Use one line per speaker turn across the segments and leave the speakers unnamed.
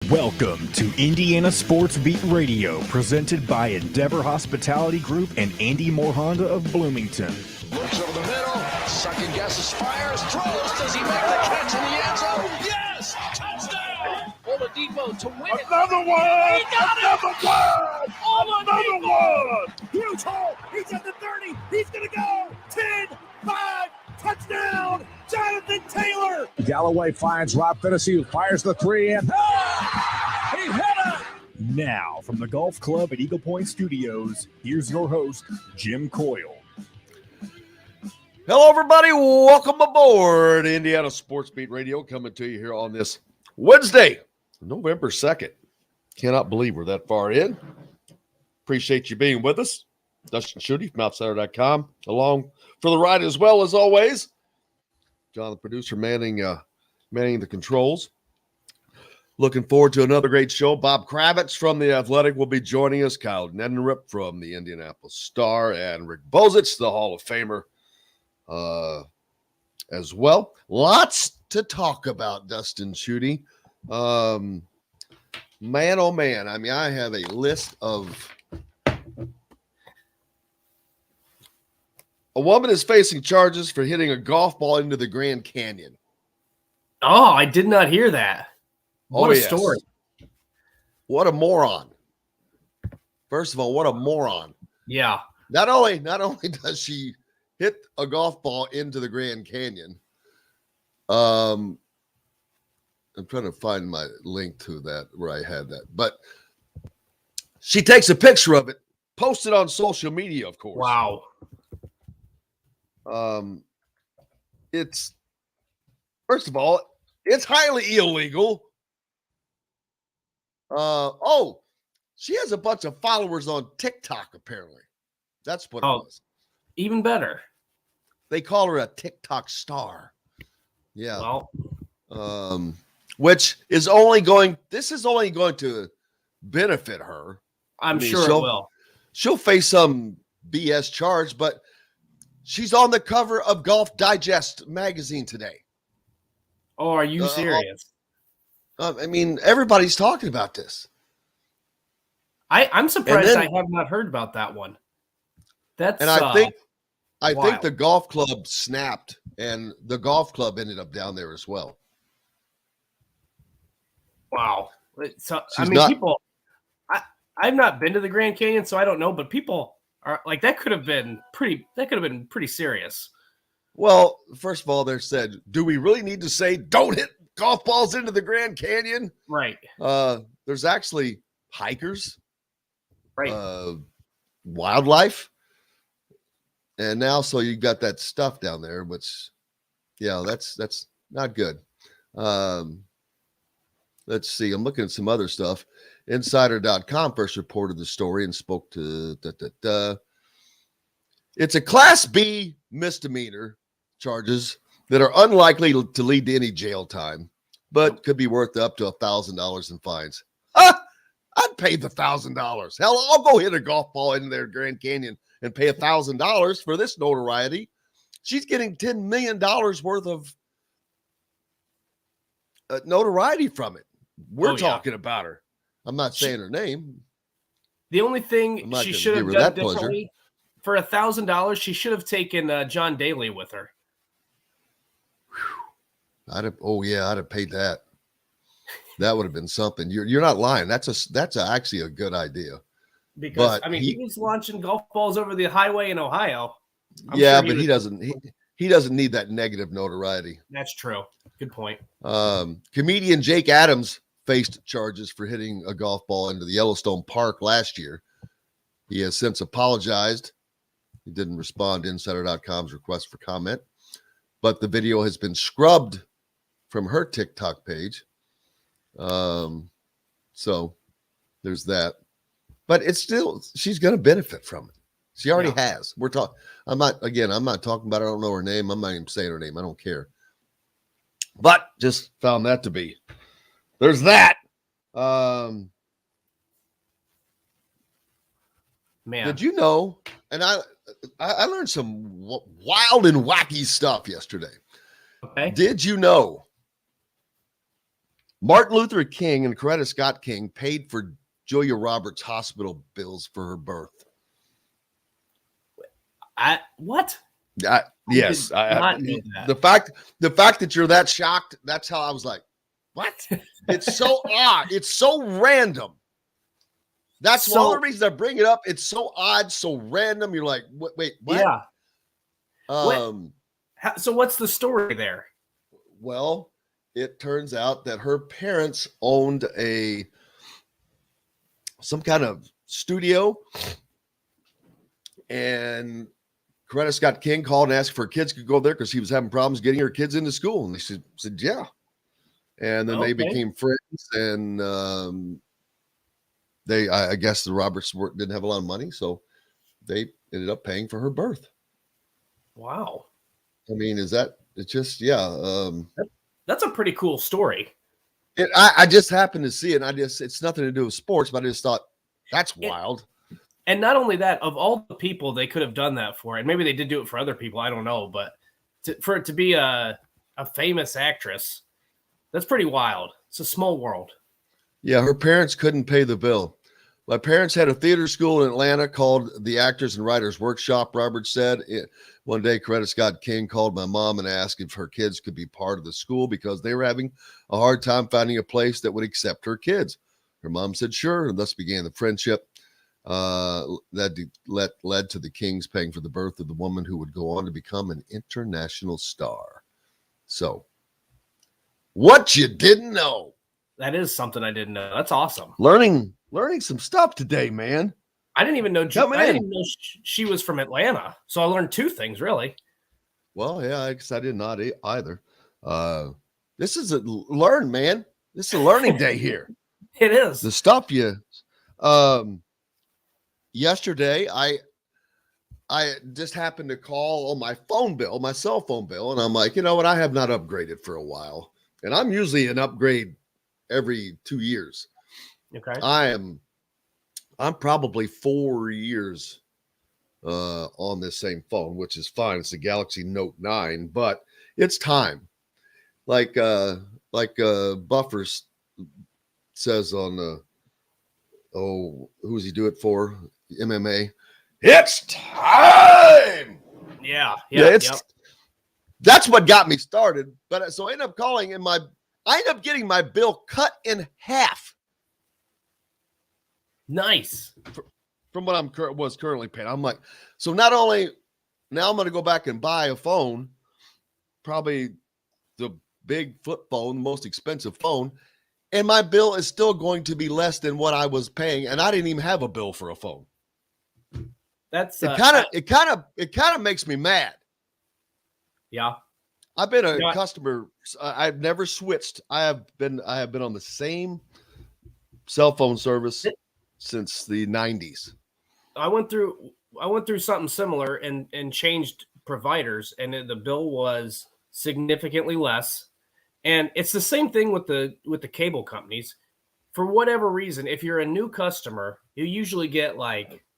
Welcome to Indiana Sports Beat Radio, presented by Endeavor Hospitality Group and Andy Moore Honda of Bloomington.
Looks over the middle, second guesses, fires, throws. Does he make the catch in the end zone? Yes! Touchdown! Oladipo to win it.
Another one!
He got
Another
it!
one!
Oladipo!
Another one!
Huge hole. He's at the 30. He's going to go. 10, 5, touchdown. Jonathan Taylor.
Galloway finds Rob Finnessy, who fires the three, and
He hit it.
Now, from the Golf Club at Eagle Point Studios, here's your host, Jim Coyle.
Hello, everybody. Welcome aboard Indiana Sports Beat Radio, coming to you here on this Wednesday, November 2nd. Cannot believe we're that far in. Appreciate you being with us. Dustin Schutte from Outsider.com, along for the ride as well as always. John, the producer, manning the controls. Looking forward to another great show. Bob Kravitz from The Athletic will be joining us. Kyle Neddenriep from the Indianapolis Star, and Rick Bozich, the Hall of Famer, as well. Lots to talk about, Dustin Schutte. Man, oh man. I mean, I have a list of... A woman is facing charges for hitting a golf ball into the Grand Canyon.
Oh, I did not hear that. What a story.
What a moron. First of all, what a moron.
Yeah.
Not only does she hit a golf ball into the Grand Canyon, I'm trying to find my link to that where I had that, but she takes a picture of it, posts it on social media, of course.
Wow.
It's, first of all, it's highly illegal. She has a bunch of followers on TikTok, apparently. That's what it was.
Even better.
They call her a TikTok star. Yeah.
Well,
which is only going to benefit her.
I mean, sure it will.
She'll face some BS charge, but she's on the cover of Golf Digest magazine today.
Oh, are you serious?
I mean, everybody's talking about this.
I'm surprised I have not heard about that one.
I think the golf club snapped, and the golf club ended up down there as well.
Wow. So people. I've not been to the Grand Canyon, so I don't know. But people are like, that could have been pretty serious.
Well, first of all, they said, do we really need to say don't hit golf balls into the Grand Canyon?
Right.
There's actually hikers,
right?
Wildlife, and now so you got that stuff down there, which, yeah, that's not good. Let's see. I'm looking at some other stuff. Insider.com first reported the story and spoke to It's a Class B misdemeanor charges that are unlikely to lead to any jail time, but could be worth up to $1,000 in fines. I'd pay the $1,000. Hell, I'll go hit a golf ball in their Grand Canyon and pay $1,000 for this notoriety. She's getting $10 million worth of notoriety from it. We're talking about her. I'm not saying her name.
The only thing she should have done differently, for $1,000, she should have taken John Daly with her.
I'd have paid that. That would have been something. You're not lying. That's actually a good idea.
Because he was launching golf balls over the highway in Ohio.
But he doesn't need that negative notoriety.
That's true. Good point.
Comedian Jake Adams faced charges for hitting a golf ball into the Yellowstone Park last year. He has since apologized. He didn't respond to Insider.com's request for comment, but the video has been scrubbed from her TikTok page. So there's that, but it's still, she's going to benefit from it. She already has. I'm not talking about, I don't know her name. I'm not even saying her name. I don't care, but just found that to be, there's that.
Man,
did you know? And I learned some wild and wacky stuff yesterday.
Okay.
Did you know Martin Luther King and Coretta Scott King paid for Julia Roberts' hospital bills for her birth.
What?
Yes.
Not know that.
The fact that you're that shocked, that's how I was like, what? It's so odd. It's so random. That's the only reason I bring it up. It's so odd, so random. You're like, wait, what?
Yeah. So what's the story there?
Well, it turns out that her parents owned some kind of studio, and Coretta Scott King called and asked if her kids could go there because she was having problems getting her kids into school. And they said yeah. And then they became friends, and I guess the Roberts didn't have a lot of money, so they ended up paying for her birth.
Wow.
I mean, it's just, yeah.
That's a pretty cool story.
I just happened to see it. It's nothing to do with sports, but I just thought that's wild.
And not only that, of all the people they could have done that for, and maybe they did do it for other people, I don't know, but for it to be a famous actress, that's pretty wild. It's a small world.
Yeah, her parents couldn't pay the bill. My parents had a theater school in Atlanta called the Actors and Writers Workshop, Roberts said. One day, Coretta Scott King called my mom and asked if her kids could be part of the school because they were having a hard time finding a place that would accept her kids. Her mom said sure, and thus began the friendship that led to the Kings paying for the birth of the woman who would go on to become an international star. So, what you didn't know.
That is something I didn't know. That's awesome.
Learning some stuff today, man.
I didn't even know she was from Atlanta. So I learned two things, really.
Well, yeah, I guess I did not either. This is man. This is a learning day here.
It is.
The stuff yesterday, I just happened to call on my cell phone bill, and I'm like, you know what? I have not upgraded for a while. And I'm usually an upgrade every 2 years.
Okay.
I'm probably 4 years on this same phone, which is fine. It's a Galaxy Note 9, but it's time. Like Buffers says on who's he do it for? MMA. It's time.
Yeah.
That's what got me started. But so I ended up calling, and I ended up getting my bill cut in half.
Nice.
From what I was currently paying. I'm like, so not only now I'm going to go back and buy a phone, probably the big flip phone, the most expensive phone, and my bill is still going to be less than what I was paying, and I didn't even have a bill for a phone.
That's
it kind of makes me mad.
Yeah.
I've been a customer. I've never switched. I have been on the same cell phone service since the 90s.
I went through something similar and changed providers, and the bill was significantly less. And it's the same thing with the cable companies. For whatever reason, if you're a new customer, you usually get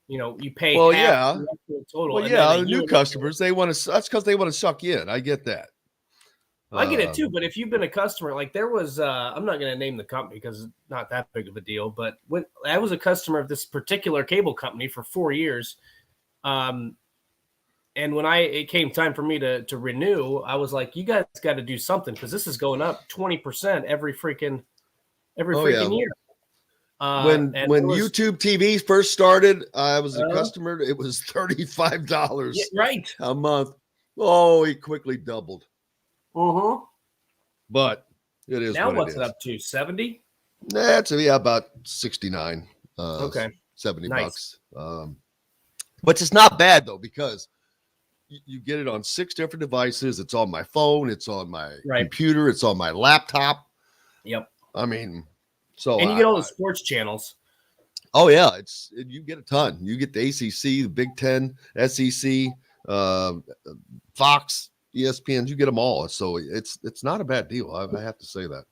you pay half the total.
Well, yeah, the new customers, that's because they want to suck you in. I get that.
I get it too, but if you've been a customer, like there was, I'm not going to name the company because it's not that big of a deal, but when I was a customer of this particular cable company for 4 years, and when it came time for me to renew, I was like, you guys got to do something because this is going up 20% every freaking year.
When YouTube TV first started, I was a customer. It was $35
right
a month. Oh, it quickly doubled. But it is
now.
What's
it up to 70?
That's about 69.
Okay,
$70
nice.
bucks. But it's not bad though because you get it on 6 different devices. It's on my phone. It's on my computer. It's on my laptop.
Yep.
I mean,
and you get all the sports channels.
Oh yeah, you get a ton. You get the ACC, the Big Ten, SEC, Fox, ESPN. You get them all. So it's not a bad deal. I have to say that.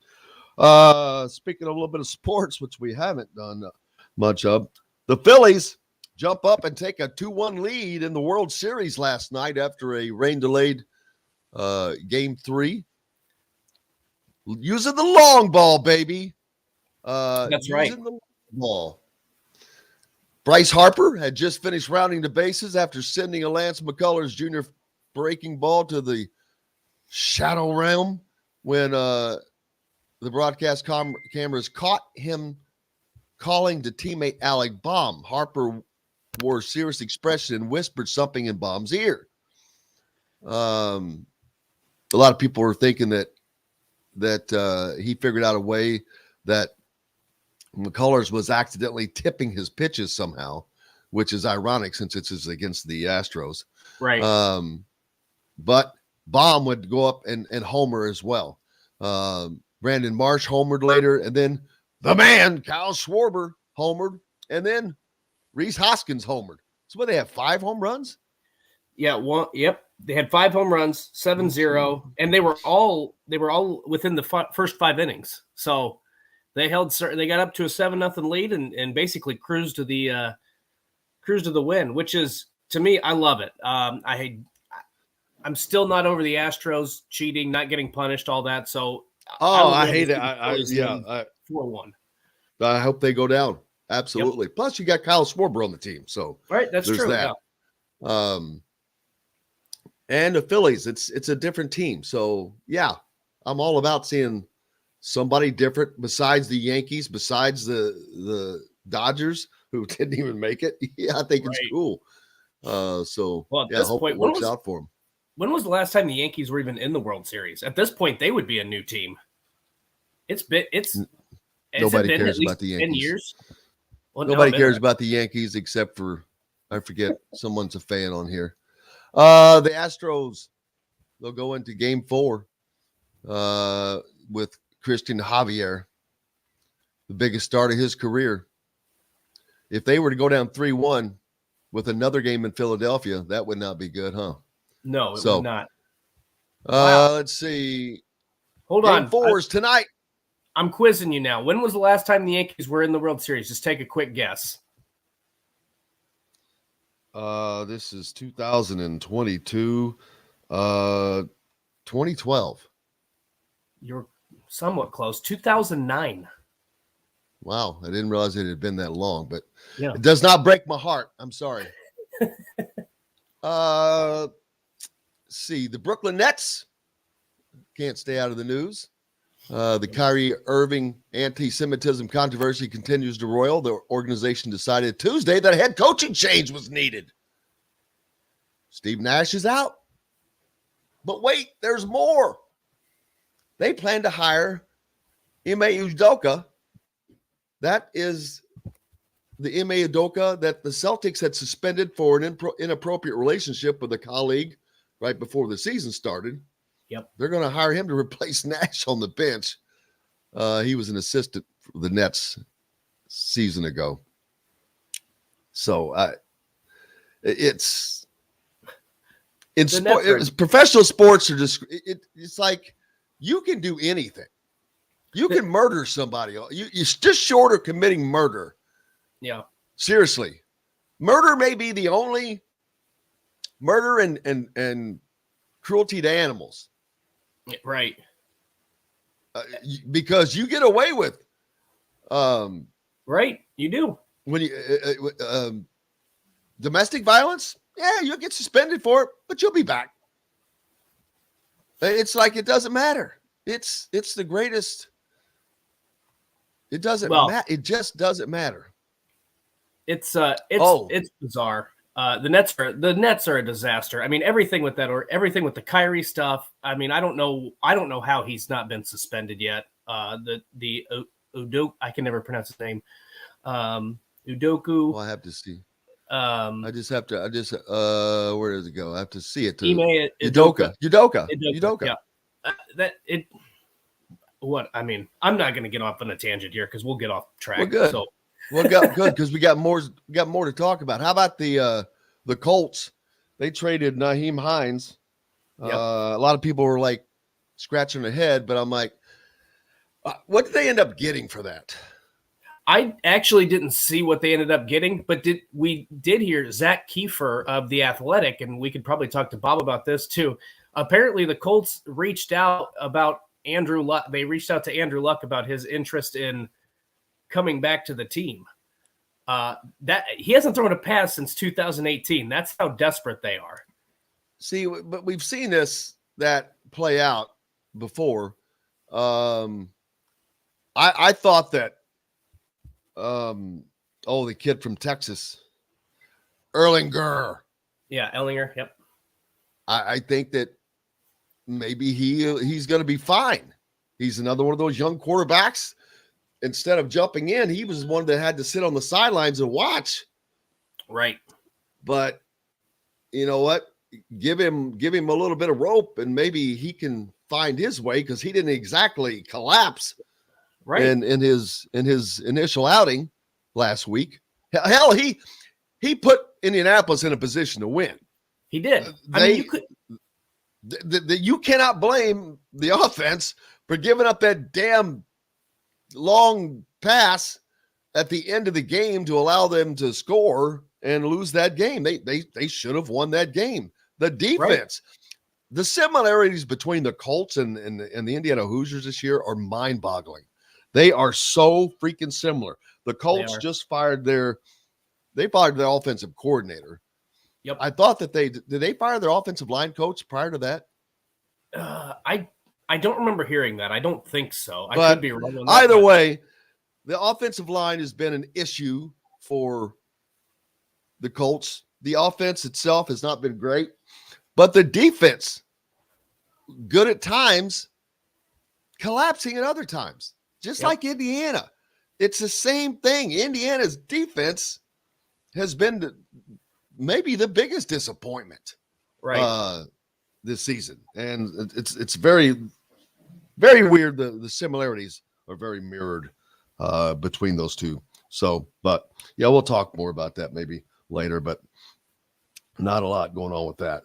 Speaking of a little bit of sports, which we haven't done much of, the Phillies jump up and take a 2-1 lead in the World Series last night after a rain-delayed Game 3. Using the long ball, baby.
That's right.
Using the long ball. Bryce Harper had just finished rounding the bases after sending a Lance McCullers Jr. breaking ball to the shadow realm when the broadcast cameras caught him calling to teammate Alec Baum. Harper wore a serious expression and whispered something in Baum's ear. A lot of people were thinking that he figured out a way that McCullers was accidentally tipping his pitches somehow, which is ironic since it's against the Astros.
Right.
But Baum would go up and homer as well. Brandon Marsh homered later, and then the man, Kyle Schwarber, homered, and then Rhys Hoskins homered. So what, they have 5 home runs?
Yeah, yep. They had 5 home runs, 7-0, and they were all within the first 5 innings. So they got up to a 7-0 lead and basically cruised to the win, which is, to me, I love it. I'm still not over the Astros cheating, not getting punished, all that. So
I hate it.
4-1.
I hope they go down. Absolutely. Yep. Plus, you got Kyle Schwarber on the team, so
right, that's true.
That. Yeah. And the Phillies, it's a different team. So yeah, I'm all about seeing somebody different besides the Yankees, besides the Dodgers, who didn't even make it. Yeah, I think it's cool. So I hope it works out for them.
When was the last time the Yankees were even in the World Series? At this point, they would be a new team.
Nobody cares about the Yankees.
10 years? Well,
nobody cares about the Yankees except for, I forget, someone's a fan on here. The Astros, they'll go into game 4 with Christian Javier, the biggest start of his career. If they were to go down 3-1 with another game in Philadelphia, that would not be good, huh?
No, it would not.
Let's see.
Hold
game
on.
4 is tonight.
I'm quizzing you now. When was the last time the Yankees were in the World Series? Just take a quick guess.
This is 2022, 2012.
You're somewhat close. 2009.
Wow, I didn't realize it had been that long, but
yeah.
It does not break my heart. I'm sorry. See, the Brooklyn Nets can't stay out of the news. The Kyrie Irving anti-Semitism controversy continues to roil. The organization decided Tuesday that a head coaching change was needed. Steve Nash is out. But wait, there's more. They plan to hire Ime Udoka. That is the Ime Udoka that the Celtics had suspended for an inappropriate relationship with a colleague right before the season started.
Yep.
They're going to hire him to replace Nash on the bench. He was an assistant for the Nets season ago. So professional sports are just, it's like you can do anything. You can murder somebody. You just short of committing murder.
Yeah.
Seriously. Murder may be the only murder and cruelty to animals.
Right.
Because you get away with
right, you do.
When you domestic violence, yeah, you'll get suspended for it, but you'll be back. It's like it doesn't matter. It's the greatest. It doesn't matter. It just doesn't matter.
It's bizarre. The Nets are a disaster. I mean, everything with that, or everything with the Kyrie stuff. I mean, I don't know how he's not been suspended yet. The Udoka, I can never pronounce his name. Udoku.
Well, I have to see. Where does it go? I have to see it. Udoka.
Yeah. I mean, I'm not going to get off on a tangent here because we'll get off track.
Well, good.
So.
Well, good, because we got more to talk about. How about the Colts? They traded Nyheim Hines.
Yep.
A lot of people were like scratching their head, but I'm like, what did they end up getting for that?
I actually didn't see what they ended up getting, but we did hear Zach Kiefer of The Athletic, and we could probably talk to Bob about this too. Apparently, the Colts reached out about Andrew Luck. They reached out to Andrew Luck about his interest in coming back to the team. That he hasn't thrown a pass since 2018. That's how desperate they are.
See, but we've seen that play out before. I thought that the kid from Texas, Erlinger.
Yeah, Ellinger. Yep.
I think that maybe he's going to be fine. He's another one of those young quarterbacks. Instead of jumping in, he was one that had to sit on the sidelines and watch.
Right.
But you know what? Give him a little bit of rope, and maybe he can find his way, because he didn't exactly collapse
right
in his initial outing last week. Hell, he put Indianapolis in a position to win.
He did.
You cannot blame the offense for giving up that damn long pass at the end of the game to allow them to score and lose that game. They should have won that game. The defense, the similarities between the Colts and the Indiana Hoosiers this year are mind-boggling. They are so freaking similar. The Colts just fired their offensive coordinator.
Yep.
I thought that did they fire their offensive line coach prior to that?
I don't remember hearing that. I don't think so. I could be wrong on that.
Either way, the offensive line has been an issue for the Colts. The offense itself has not been great, but the defense, good at times, collapsing at other times, just like Indiana. It's the same thing. Indiana's defense has been maybe the biggest disappointment this season. And it's very, very weird. The similarities are very mirrored between those two. So, but yeah, we'll talk more about that maybe later, but not a lot going on with that.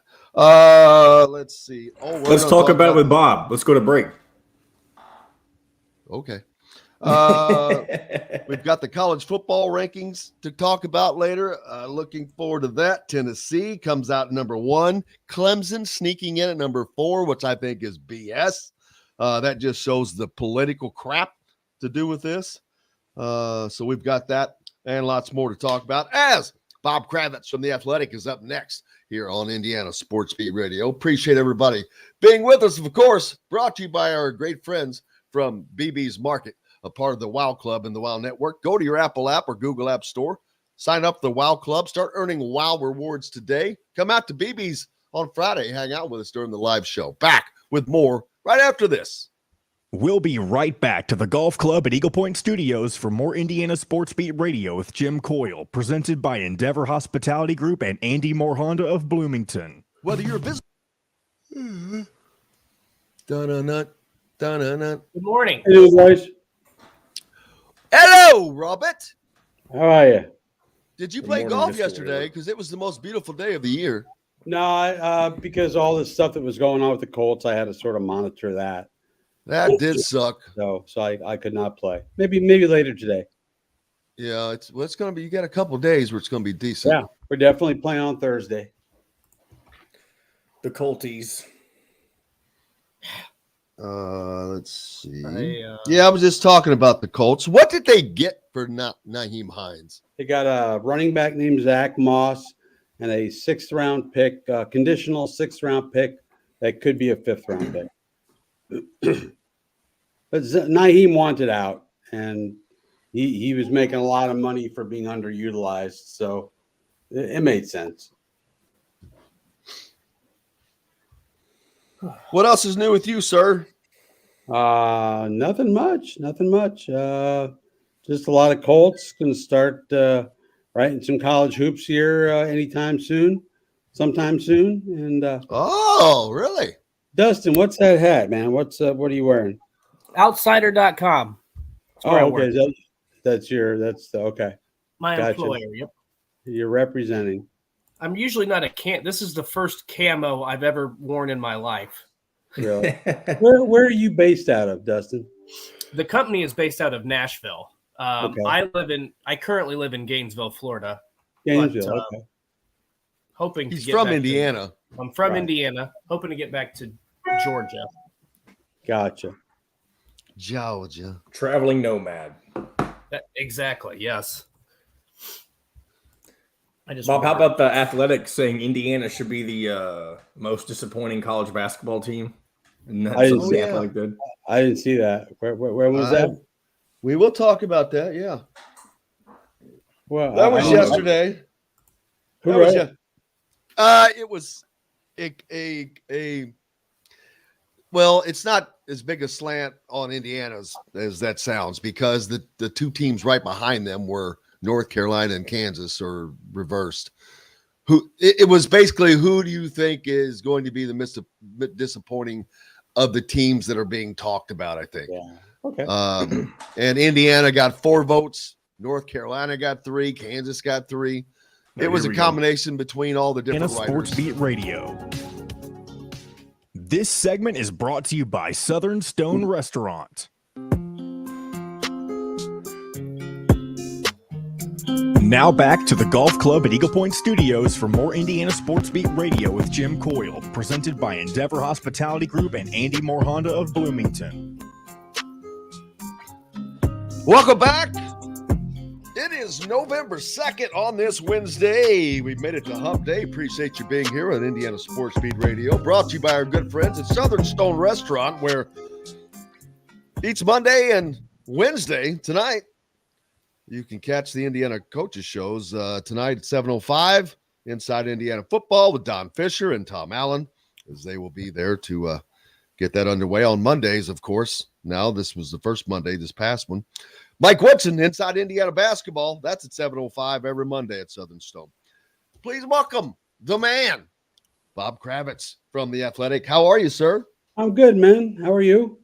Let's see.
Let's talk about it with Bob. Let's go to break.
Okay. We've got the college football rankings to talk about later. Looking forward to that. Tennessee comes out number 1. Clemson sneaking in at number 4, which I think is BS. That just shows the political crap to do with this. So we've got that and lots more to talk about, as Bob Kravitz from The Athletic is up next here on Indiana Sports Beat Radio. Appreciate everybody being with us, of course, brought to you by our great friends from BB's Market, a part of the WOW Club and the WOW Network. Go to your Apple app or Google App Store. Sign up for the WOW Club. Start earning WOW rewards today. Come out to BB's on Friday. Hang out with us during the live show. Back with more right after this.
We'll be right back to the Golf Club at Eagle Point Studios for more Indiana Sports Beat Radio with Jim Coyle, presented by Endeavor Hospitality Group and Andy Moore Honda of Bloomington.
Whether you're a business...
Good morning.
Hello, guys.
Hello, Robert.
How are you?
Did you play golf yesterday? Because it was the most beautiful day of the year.
No, because all this stuff that was going on with the Colts, I had to sort of monitor that.
That did suck.
So I could not play. Maybe later today.
Yeah, it's going to be. You got a couple days where it's going to be decent.
Yeah, we're definitely playing on Thursday.
The Colties.
Let's see. I was just talking about the Colts. What did they get for Nyheim Hines?
They got a running back named Zach Moss and a 6th-round pick, conditional 6th-round pick that could be a 5th-round pick. But Nyheim wanted out, and he was making a lot of money for being underutilized, so it made sense.
What else is new with you, sir?
Nothing much. Just a lot of Colts. Going to start writing some college hoops here sometime soon. And
oh, really?
Dustin, what's that hat, man? What are you wearing?
Outsider.com.
Okay. That's okay.
My
Gotcha.
employer. Yep.
You're representing.
I'm usually not this is the first camo I've ever worn in my life.
Really? Where are you based out of, Dustin?
The company is based out of Nashville.
Okay.
I currently live in Gainesville, Florida.
Gainesville.
But,
Okay.
Hoping
He's
to get
from
back
Indiana.
I'm from Indiana. Hoping to get back to Georgia.
Gotcha.
Georgia.
Traveling nomad.
Exactly. Yes.
Bob, how about the Athletics saying Indiana should be the most disappointing college basketball team? And that's
I didn't
something
see
the Athletic did.
I didn't see that. Where was that?
We will talk about that. Yeah,
Well,
that was
I don't know.
yesterday.
Who
That was
wrote it?
It was a well, it's not as big a slant on Indiana's as that sounds, because the two teams right behind them were North Carolina and Kansas, or reversed. It was basically, who do you think is going to be the most disappointing of the teams that are being talked about, I think.
Yeah. Okay.
And Indiana got 4 votes. North Carolina got 3. Kansas got 3. It was a combination between all the different
Indiana
writers.
Sports Beat Radio. This segment is brought to you by Southern Stone Restaurant. Now back to the Golf Club at Eagle Point Studios for more Indiana Sports Beat Radio with Jim Coyle, presented by Endeavor Hospitality Group and Andy Moore Honda of Bloomington.
Welcome back. It is November 2nd on this Wednesday. We've made it to Hump Day. Appreciate you being here on Indiana Sports Beat Radio, brought to you by our good friends at Southern Stone Restaurant, where each Monday and Wednesday tonight, you can catch the Indiana coaches shows tonight at 7:05 Inside Indiana Football with Don Fisher and Tom Allen, as they will be there to get that underway on Mondays, of course. Now, this was the first Monday, this past one. Mike Woodson, Inside Indiana Basketball. That's at 7:05 every Monday at Southern Stone. Please welcome the man, Bob Kravitz from The Athletic. How are you, sir?
I'm good, man. How are you?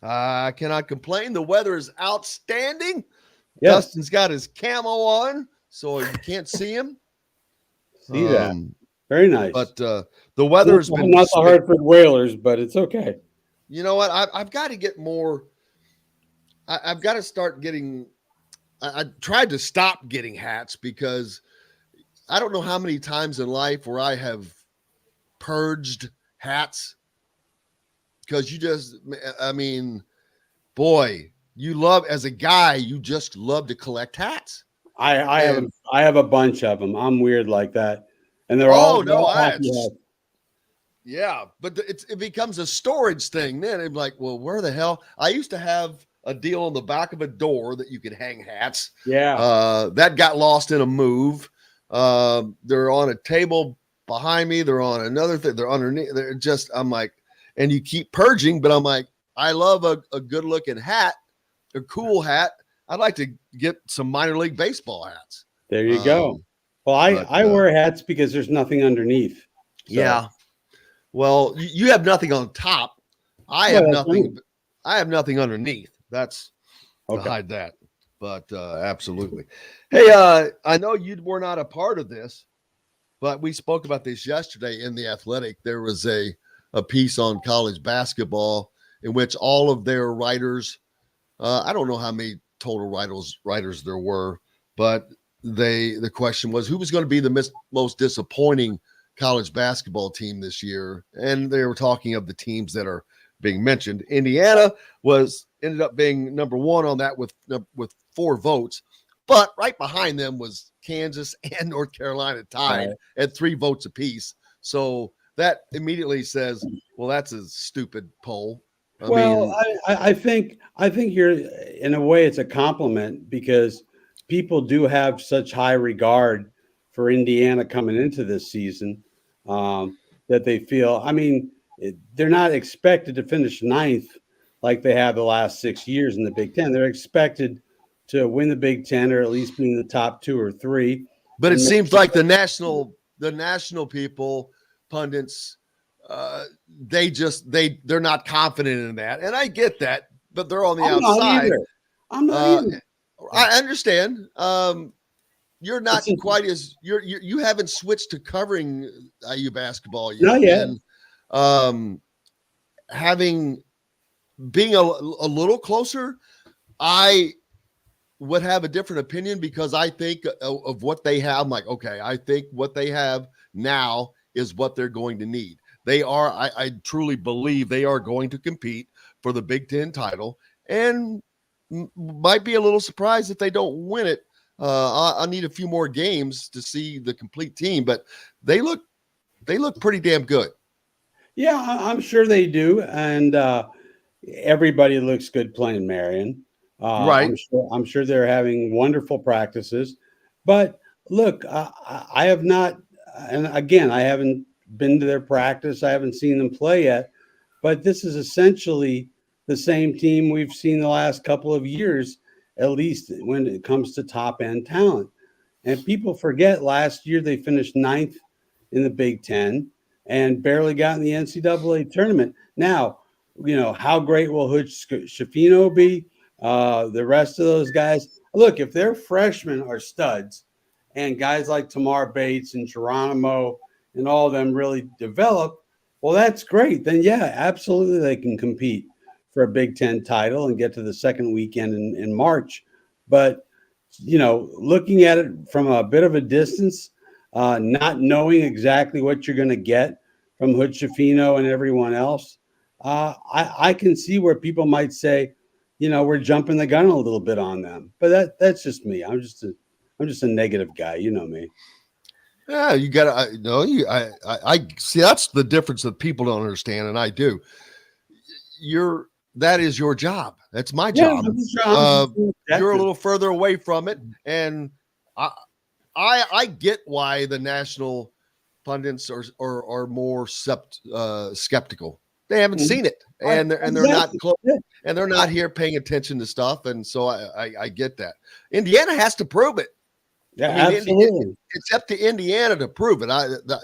I cannot complain. The weather is outstanding.
Yes.
Dustin's got his camo on, so you can't see him.
See that. Very nice.
But the weather has been
not the Hartford Whalers, but it's okay.
You know what? I've got to get more. I've got to start getting. I tried to stop getting hats, because I don't know how many times in life where I have purged hats. Because boy, you love, as a guy, you just love to collect hats.
I have a bunch of them. I'm weird like that, and they're all
yeah, but it becomes a storage thing. Then I'm like, well, where the hell? I used to have a deal on the back of a door that you could hang hats.
Yeah.
That got lost in a move. They're on a table behind me. They're on another thing. They're underneath. They're just, I'm like, and you keep purging, but I'm like, I love a good looking hat, a cool hat. I'd like to get some minor league baseball hats.
There you go. Well, I wear hats because there's nothing underneath. So.
Yeah. Well, you have nothing on top. I have nothing. I have nothing underneath. That's to hide that. But absolutely. Hey, I know you were not a part of this, but we spoke about this yesterday in The Athletic. There was a piece on college basketball in which all of their writers, I don't know how many total writers there were, but the question was, who was going to be the most disappointing college basketball team this year? And they were talking of the teams that are being mentioned. Indiana ended up being number 1 on that with 4 votes, but right behind them was Kansas and North Carolina tied at 3 votes apiece. So that immediately says, well, that's a stupid poll.
I think you're, in a way, it's a compliment, because people do have such high regard for Indiana coming into this season that they feel, they're not expected to finish 9th like they have the last 6 years in the Big Ten. They're expected to win the Big Ten, or at least be in the top 2 or 3.
But it seems like the national people, pundits, they're not confident in that, and I get that. But they're on the outside.
I'm not either.
I understand. You're not quite as you haven't switched to covering IU basketball yet.
Not yet.
And, being a little closer, I would have a different opinion, because I think of what they have. I'm like, okay, I think what they have now is what they're going to need. They are, I truly believe they are going to compete for the Big Ten title. and might be a little surprised if they don't win it. I need a few more games to see the complete team, but they look pretty damn good.
Yeah, I'm sure they do, and everybody looks good playing Marion.
Right.
I'm sure they're having wonderful practices. But look, I have not, and again, I haven't been to their practice. I haven't seen them play yet. But this is essentially the same team we've seen the last couple of years, at least when it comes to top end talent. And people forget last year they finished 9th in the Big Ten and barely got in the NCAA tournament. Now, how great will Hood Schifino be? The rest of those guys. Look, if their freshmen are studs and guys like Tamar Bates and Geronimo and all of them really develop, well, that's great. Then, yeah, absolutely they can compete for a Big Ten title and get to the second weekend in March. But, looking at it from a bit of a distance, not knowing exactly what you're going to get from Hood Schifino and everyone else, I can see where people might say, we're jumping the gun a little bit on them. But that's just me. I'm just a negative guy. You know me.
Yeah, you got to. I see. That's the difference that people don't understand, and I do. That is your job. That's my job. You're a little further away from it, and I get why the national pundits are more skeptical. They haven't seen it, and they're not close, and they're not here paying attention to stuff, and so I get that. Indiana has to prove it.
Yeah, absolutely.
It's up to Indiana to prove it.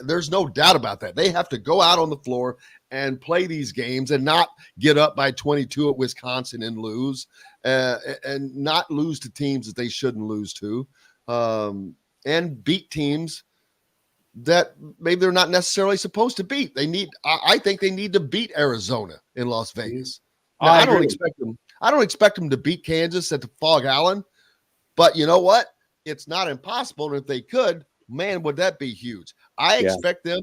There's no doubt about that. They have to go out on the floor and play these games and not get up by 22 at Wisconsin and lose, and not lose to teams that they shouldn't lose to, and beat teams that maybe they're not necessarily supposed to beat. I think they need to beat Arizona in Las Vegas. Now, I don't expect them to beat Kansas at the Fog Allen, but you know what? It's not impossible. And if they could, man, would that be huge. I expect them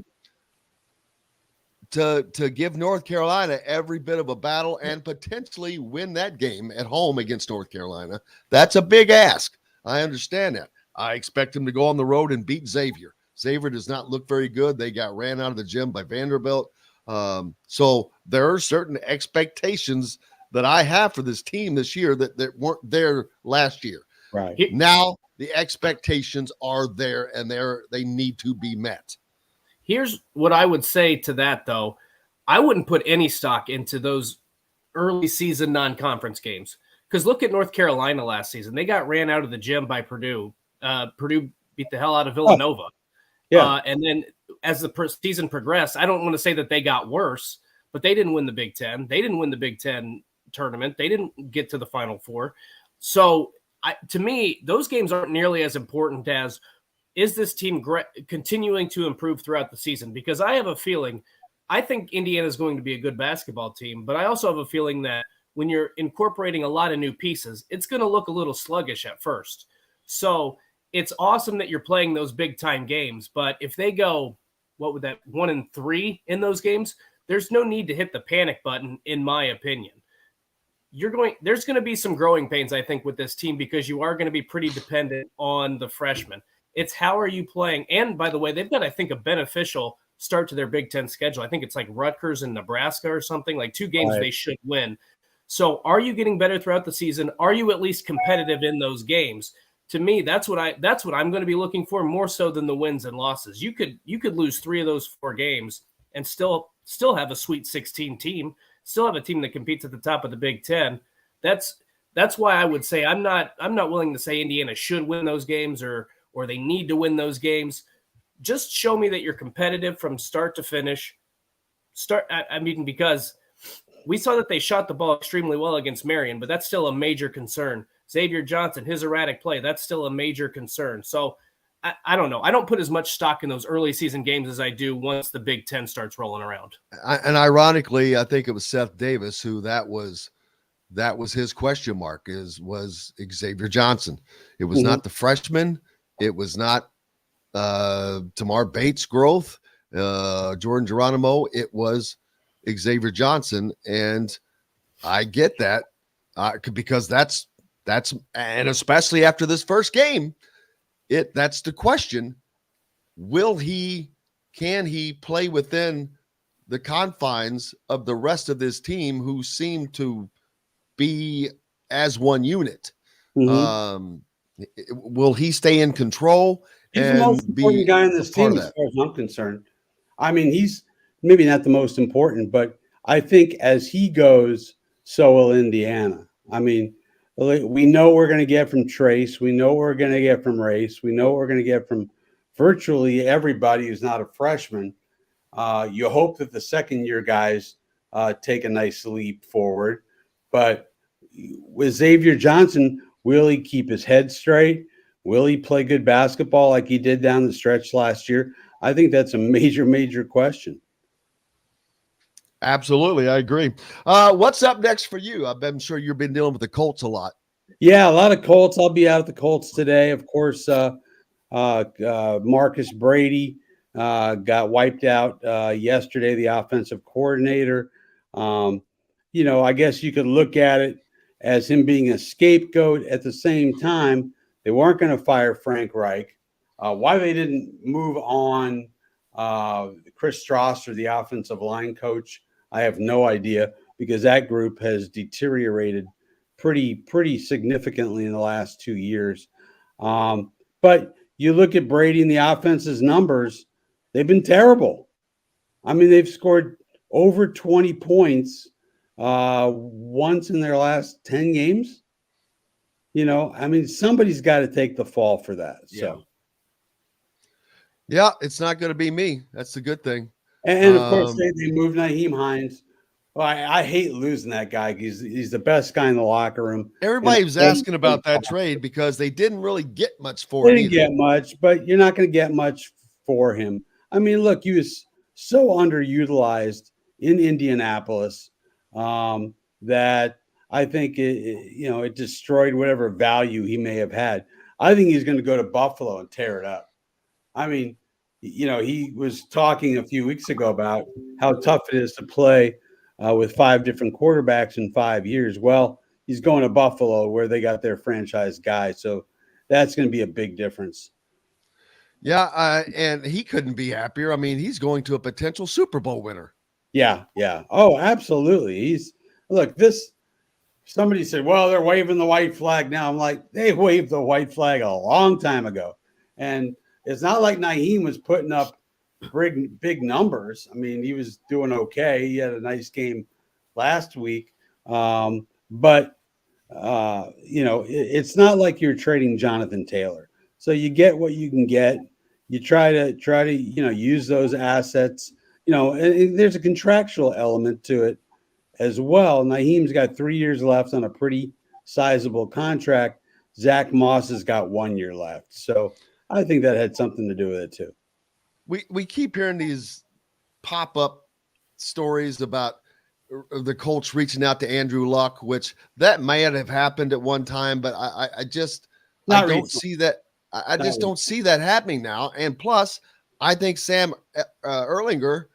to give North Carolina every bit of a battle and potentially win that game at home against North Carolina. That's a big ask. I understand that. I expect them to go on the road and beat Xavier. Xavier does not look very good. They got ran out of the gym by Vanderbilt. So there are certain expectations that I have for this team this year that weren't there last year.
Right.
Now the expectations are there, and they need to be met.
Here's what I would say to that, though. I wouldn't put any stock into those early season non-conference games, because look at North Carolina last season. They got ran out of the gym by Purdue. Purdue beat the hell out of Villanova. And then as the season progressed, I don't want to say that they got worse, but they didn't win the Big Ten. They didn't win the Big Ten tournament. They didn't get to the Final Four. So to me, those games aren't nearly as important as, is this team continuing to improve throughout the season? Because I have a feeling, I think Indiana is going to be a good basketball team, but I also have a feeling that when you're incorporating a lot of new pieces, it's going to look a little sluggish at first. So it's awesome that you're playing those big time games, but if they go, 1-3 in those games, there's no need to hit the panic button, in my opinion. There's going to be some growing pains, I think, with this team, because you are going to be pretty dependent on the freshmen. It's how are you playing? And by the way, they've got, I think, a beneficial start to their Big Ten schedule. I think it's like Rutgers and Nebraska or something, like 2 games they should win. So are you getting better throughout the season? Are you at least competitive in those games? To me, that's what I'm going to be looking for, more so than the wins and losses. You could lose 3 of those 4 games and still have a Sweet 16 team, still have a team that competes at the top of the Big Ten. That's why I would say I'm not willing to say Indiana should win those games or they need to win those games. Just show me that you're competitive from start to finish. Because we saw that they shot the ball extremely well against Marion, but that's still a major concern. Xavier Johnson, his erratic play, that's still a major concern. So I don't know. I don't put as much stock in those early season games as I do once the Big Ten starts rolling around.
And ironically, I think it was Seth Davis who that was his question mark was Xavier Johnson. It was not the freshman. It was not Tamar Bates' growth, Jordan Geronimo. It was Xavier Johnson, and I get that. because that's and especially after this first game, that's the question. Can he play within the confines of the rest of this team who seem to be as one unit?
Mm-hmm.
Will he stay in control?
He's the most important guy on this team, as far as I'm concerned. I mean, he's maybe not the most important, but I think as he goes, so will Indiana. I mean, we know we're going to get from Trace. We know we're going to get from Race. We know we're going to get from virtually everybody who's not a freshman. You hope that the second-year guys take a nice leap forward. But with Xavier Johnson, will he keep his head straight? Will he play good basketball like he did down the stretch last year? I think that's a major, major question.
Absolutely, I agree. What's up next for you? I'm sure you've been dealing with the Colts a lot.
Yeah, a lot of Colts. I'll be out at the Colts today. Of course, Marcus Brady got wiped out yesterday, the offensive coordinator. I guess you could look at it as him being a scapegoat. At the same time, they weren't going to fire Frank Reich. Why they didn't move on Chris Strasser, the offensive line coach, I have no idea, because that group has deteriorated pretty significantly in the last 2 years. But you look at Brady and the offense's numbers, they've been terrible. I mean, they've scored over 20 points once in their last 10 games. I mean, somebody's got to take the fall for that. So,
yeah, it's not going to be me. That's the good thing.
And of course, they moved Nyheim Hines. Well, I hate losing that guy. He's the best guy in the locker room.
Everybody was asking about that trade because they didn't really get much for
it.
They
didn't get much, but you're not going to get much for him. I mean, look, he was so underutilized in Indianapolis that I think it destroyed whatever value he may have had. I think he's going to go to Buffalo and tear it up. I mean, he was talking a few weeks ago about how tough it is to play with 5 different quarterbacks in 5 years. Well, he's going to Buffalo where they got their franchise guy. So that's going to be a big difference.
Yeah, and he couldn't be happier. I mean, he's going to a potential Super Bowl winner.
Yeah. Oh, absolutely. Somebody said, well, they're waving the white flag now. I'm like, they waved the white flag a long time ago. And it's not like Nyheim was putting up big numbers. I mean, he was doing okay. He had a nice game last week. But it's not like you're trading Jonathan Taylor. So you get what you can get. You try to use those assets. And there's a contractual element to it as well. Naheem's got 3 years left on a pretty sizable contract. Zach Moss has got 1 year left. So I think that had something to do with it too.
We keep hearing these pop-up stories about the Colts reaching out to Andrew Luck, which that may have happened at one time, but I don't see that. I just don't see that happening now. And plus, I think Sam Erlinger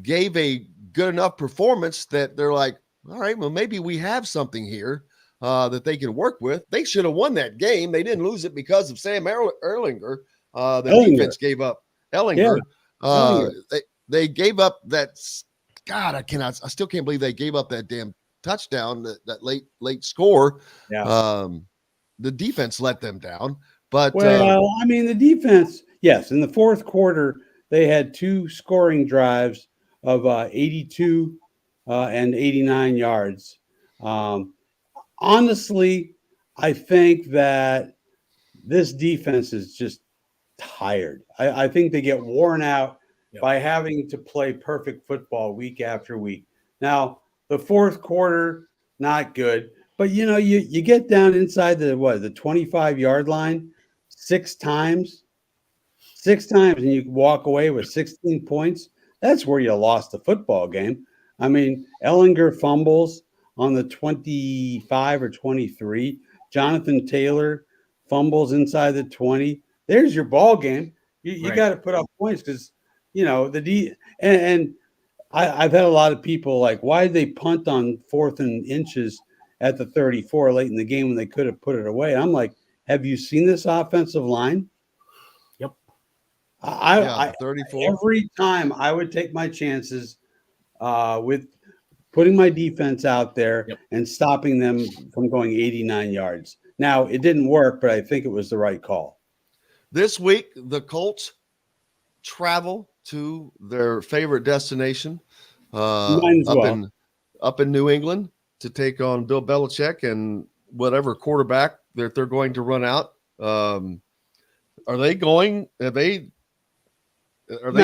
gave a good enough performance that they're like, all right, well, maybe we have something here that they can work with. They should have won that game. They didn't lose it because of Sam Erlinger. Defense gave up Ellinger.
Yeah.
They gave up that. God, I still can't believe they gave up that damn touchdown, that late score.
Yeah.
The defense let them down. But
the defense, yes, in the fourth quarter, they had 2 scoring drives of 82 and 89 yards. Honestly, I think that this defense is just tired. I think they get worn out by having to play perfect football week after week. Now, the fourth quarter, not good, but you get down inside the 25-yard line 6 times, and you walk away with 16 points. That's where you lost the football game. I mean, Ellinger fumbles on the 25 or 23. Jonathan Taylor fumbles inside the 20. There's your ball game. You got to put up points because, and I've had a lot of people like, why did they punt on 4th and inches at the 34 late in the game when they could have put it away. I'm like, have you seen this offensive line?
Yep.
I
34.
Every time I would take my chances with putting my defense out there and stopping them from going 89 yards. Now, it didn't work, but I think it was the right call.
This week, the Colts travel to their favorite destination up in New England to take on Bill Belichick and whatever quarterback that they're going to run out. Are they going? Are they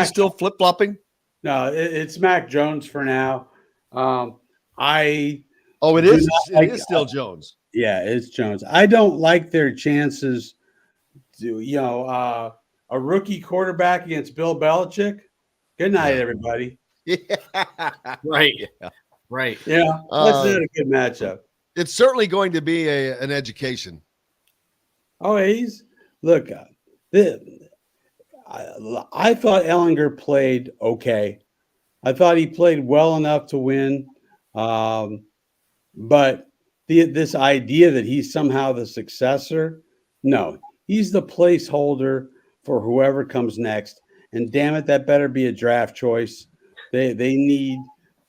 still flip-flopping?
No, it's Mac Jones for now.
It is still Jones.
Yeah, it's Jones. I don't like their chances to, a rookie quarterback against Bill Belichick. Good night, everybody.
Yeah.
Right. Right.
Yeah, that's not a good matchup.
It's certainly going to be an education.
Oh, I thought Ellinger played okay. I thought he played well enough to win. But this idea that he's somehow the successor, no, he's the placeholder for whoever comes next. And damn it, that better be a draft choice. They need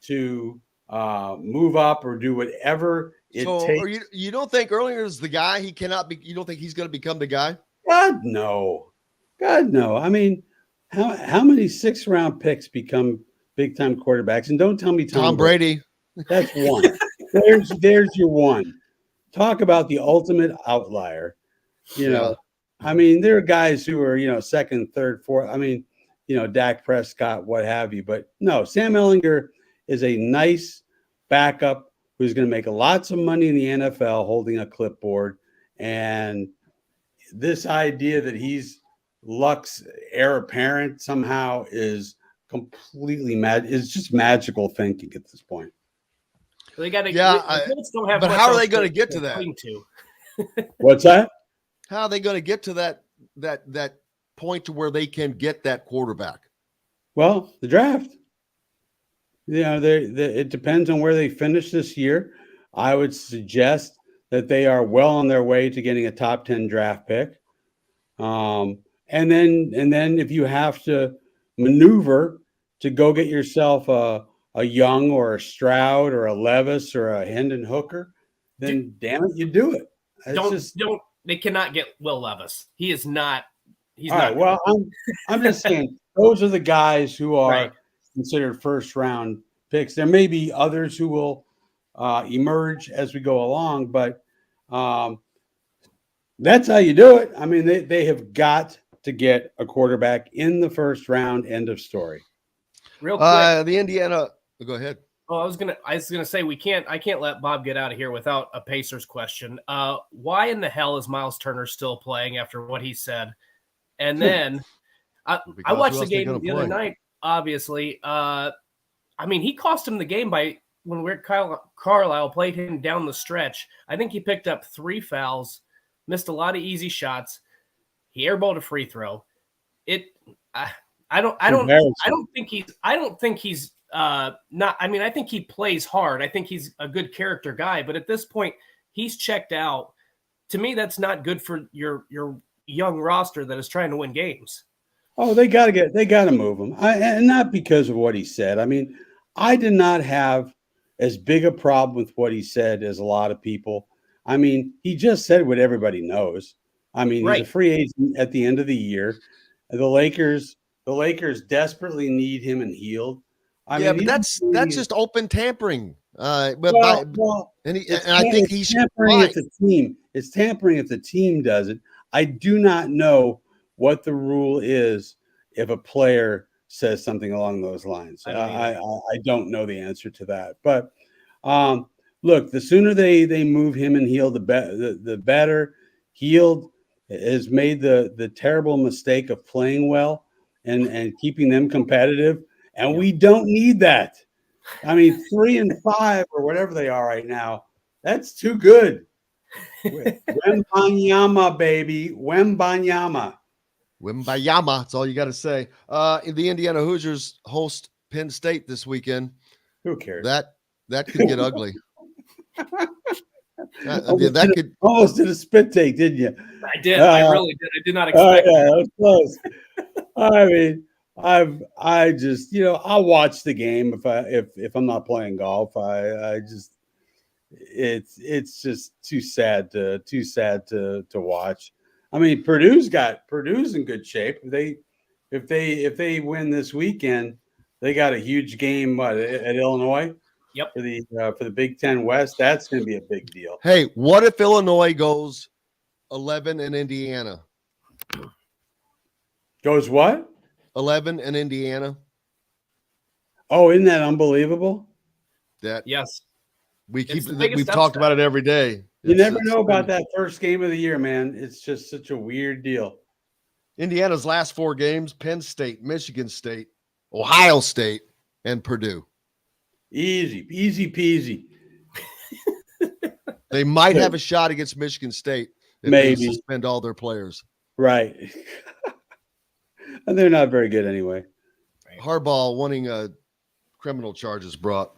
to move up or do whatever it takes.
You don't think Erlinger is the guy? He cannot be. You don't think he's going to become the guy?
God no. I mean, how many 6th-round picks become big-time quarterbacks? And don't tell me
Tom Brady.
That's one. There's your one. Talk about the ultimate outlier. I mean, there are guys who are, second, third, fourth. I mean, Dak Prescott, what have you. But no, Sam Ellinger is a nice backup who's going to make lots of money in the NFL holding a clipboard. And this idea that he's Luck's heir apparent somehow is completely mad. It's just magical thinking at this point.
They got to.
But how are they going to get to that?
What's that?
How are they going to get to that point to where they can get that quarterback?
Well, the draft. It depends on where they finish this year. I would suggest that they are well on their way to getting a top 10 draft pick. And then if you have to maneuver to go get yourself a Young or a Stroud or a Levis or a Hendon Hooker, then damn it, you do it.
They cannot get Will Levis. He is not. He's
all
not.
Right, well, I'm just saying those are the guys who are considered first-round picks. There may be others who will emerge as we go along, but that's how you do it. I mean, they have got to get a quarterback in the first round. End of story.
Real quick,
the Indiana. Go ahead.
Oh, I was gonna say I can't let Bob get out of here without a Pacers question. Why in the hell is Miles Turner still playing after what he said? And then I watched the game the other night. Obviously, I mean, he cost him the game by when Carlisle played him down the stretch. I think he picked up 3 fouls, missed a lot of easy shots. He airballed a free throw. I don't think he's not. I mean, I think he plays hard. I think he's a good character guy. But at this point, he's checked out. To me, that's not good for your young roster that is trying to win games.
Oh, they got to move him, and not because of what he said. I mean, I did not have as big a problem with what he said as a lot of people. I mean, he just said what everybody knows. I mean, he's a free agent at the end of the year. The Lakers desperately need him and healed. I mean,
but that's just open tampering. I think he's
tampering if the team. It's tampering if the team does it. I do not know what the rule is if a player says something along those lines. I don't know the answer to that. But look, the sooner they move him and heal, the better. Healed has made the terrible mistake of playing well and keeping them competitive. And we don't need that. I mean, 3-5 or whatever they are right now, that's too good. Wembanyama, baby. Wembanyama.
That's all you got to say. The Indiana Hoosiers host Penn State this weekend.
Who cares?
That could get ugly. That could
almost did a spit take, didn't you?
I did. I really did. I did not expect
yeah,
that.
that was close. I mean, I just I'll watch the game if I'm not playing golf. I just it's just too sad to watch. I mean, Purdue's in good shape. If they win this weekend, they got a huge game at Illinois.
Yep.
For the Big Ten West, that's going to be a big deal.
Hey, what if Illinois goes 11 in Indiana?
Goes what?
11 in Indiana.
Oh, isn't that unbelievable?
Yes.
We've talked about it every day.
You never know about that first game of the year, man. It's just such a weird deal.
Indiana's last 4 games: Penn State, Michigan State, Ohio State, and Purdue.
Easy peasy.
They might have a shot against Michigan State if they suspend all their players.
Right. And they're not very good anyway.
Harbaugh wanting criminal charges brought.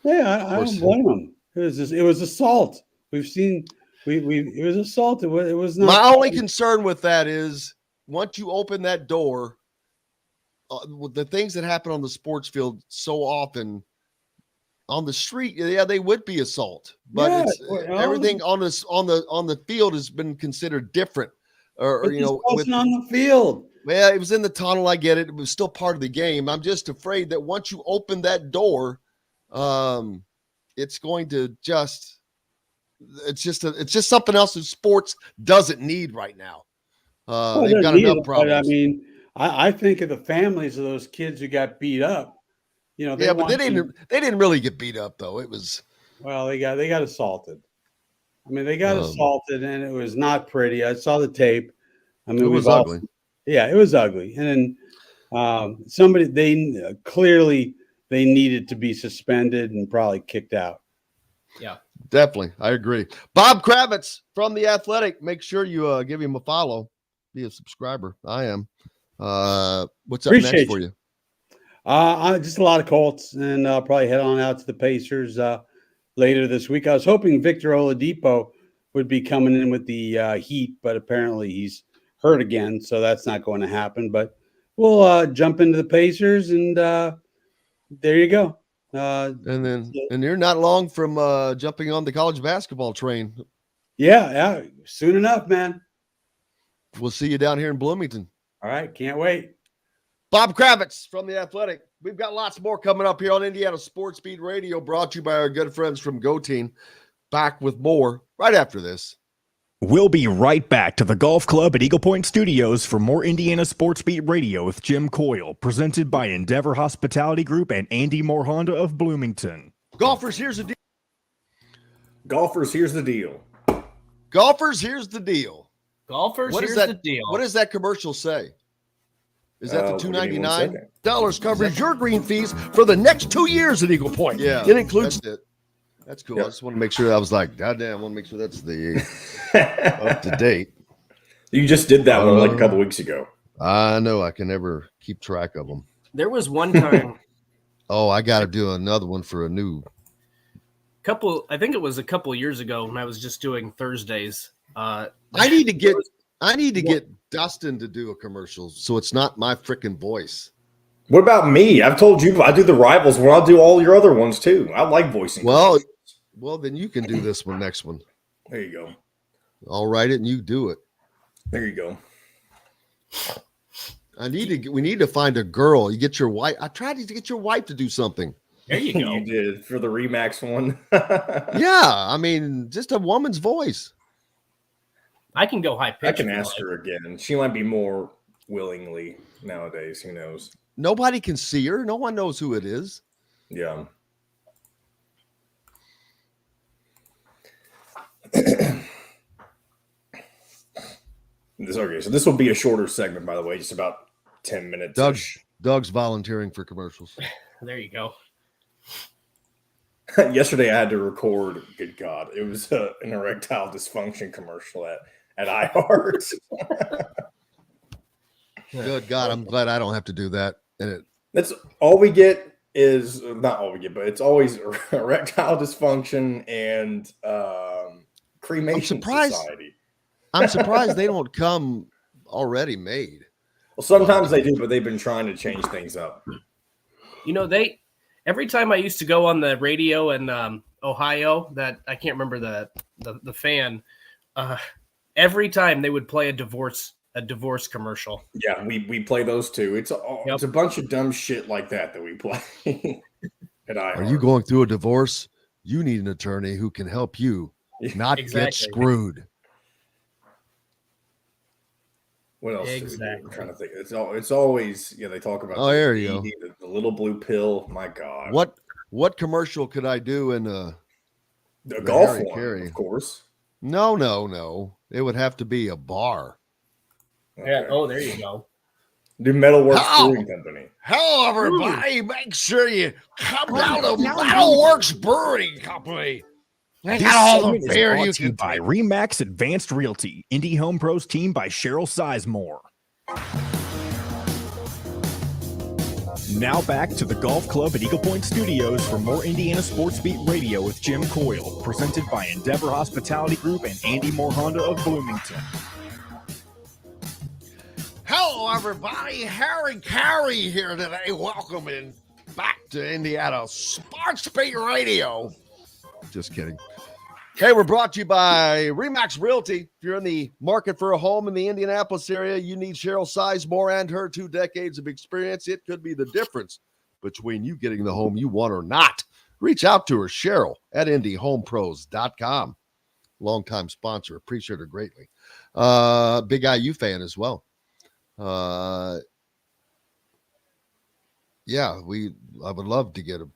Yeah, I don't blame them. It was assault. We've seen it was assault. It was not.
My only concern with that is once you open that door, the things that happen on the sports field so often on the street, they would be assault, but everything on the field has been considered different.
Wasn't on the field.
Well, it was in the tunnel. I get it. It was still part of the game. I'm just afraid that once you open that door, it's going to it's just something else that sports doesn't need right now. They've got enough problems.
But I mean, I think of the families of those kids who got beat up.
But they didn't really get beat up though. It was
they got assaulted. I mean, they got assaulted, and it was not pretty. I saw the tape. I mean,
it was ugly.
Yeah, it was ugly. And then somebody they clearly needed to be suspended and probably kicked out.
Yeah,
definitely. I agree. Bob Kravitz from The Athletic. Make sure you give him a follow. Be a subscriber. I am. What's up next for you?
Just a lot of Colts, and I'll probably head on out to the Pacers later this week. I was hoping Victor Oladipo would be coming in with the Heat, but apparently he's hurt again, so that's not going to happen. But we'll jump into the Pacers, and there you go.
And you're not long from jumping on the college basketball train.
Yeah, soon enough, man.
We'll see you down here in Bloomington.
All right, can't wait.
Bob Kravitz from The Athletic. We've got lots more coming up here on Indiana Sports Beat Radio, brought to you by our good friends from Go Team. Back with more right after this.
We'll be right back to the golf club at Eagle Point Studios for more Indiana Sports Beat Radio with Jim Coyle, presented by Endeavor Hospitality Group and Andy Moore Honda of Bloomington.
Golfers, here's the deal.
Golfers, here's the deal.
Golfers, here's the deal.
Golfers, here's the deal.
What does that commercial say? Is that the $299? Covers your green fees for the next 2 years at Eagle Point. Yeah, it includes it. That's cool. Yep. I just want to make sure. I was like, God damn, I want to make sure that's the up to date.
You just did that one like a couple weeks ago.
I know. I can never keep track of them.
There was one time.
I got to do another one for a new
I think it was a couple years ago when I was just doing Thursdays.
I need to get Dustin to do a commercial so it's not my freaking voice.
What about me? I've told you I do the Rivals where I'll do all your other ones too. I like voicing.
Well, then you can do this next one.
There you go.
I'll write it and you do it.
There you go.
We need to find a girl. You get your wife. I tried to get your wife to do something.
There you go.
You did for the Remax one.
Yeah, I mean, just a woman's voice.
I can go high pitch.
I can ask her again. She might be more willingly nowadays. Who knows?
Nobody can see her. No one knows who it is.
Yeah. So this will be a shorter segment, by the way, just about 10 minutes.
Doug's volunteering for commercials.
There you go.
Yesterday I had to record, good God, it was an erectile dysfunction commercial at iHeart.
Good God, I'm glad I don't have to do that.
That's all we get is not all we get, but it's always erectile dysfunction and Cremation
surprised.
Society.
I'm surprised they don't come already made.
Well, sometimes they do, but they've been trying to change things up.
You know, every time I used to go on the radio in Ohio, that I can't remember the fan, every time they would play a divorce commercial.
Yeah, we play those too. It's a bunch of dumb shit like that we play.
Are you going through a divorce? You need an attorney who can help you not get screwed.
What else?
Exactly.
I'm trying to think. It's always they talk about.
There you go.
The little blue pill. My God.
What commercial could I do in the
golf
Harry
one?
Carey?
Of course.
No. It would have to be a bar.
Okay.
Yeah. Oh, there you go.
Do Metalworks Brewing Company.
Hello, everybody. Make sure you come down to Metalworks Brewing Company. They
This
got all the
segment is
beer
brought
you
to you
can
by
take.
Remax Advanced Realty, Indie Home Pros team by Cheryl Sizemore. Now back to the Golf Club at Eagle Point Studios for more Indiana Sports Beat Radio with Jim Coyle, presented by Endeavor Hospitality Group and Andy Moore Honda of Bloomington.
Hello, everybody. Harry Carey here today. Welcome back to Indiana Sports Beat Radio.
Just kidding. Hey, we're brought to you by Remax Realty. If you're in the market for a home in the Indianapolis area, you need Cheryl Sizemore and her 2 decades of experience. It could be the difference between you getting the home you want or not. Reach out to her, Cheryl, at IndyHomePros.com. Longtime sponsor. Appreciate her greatly. Big IU fan as well. I would love to get a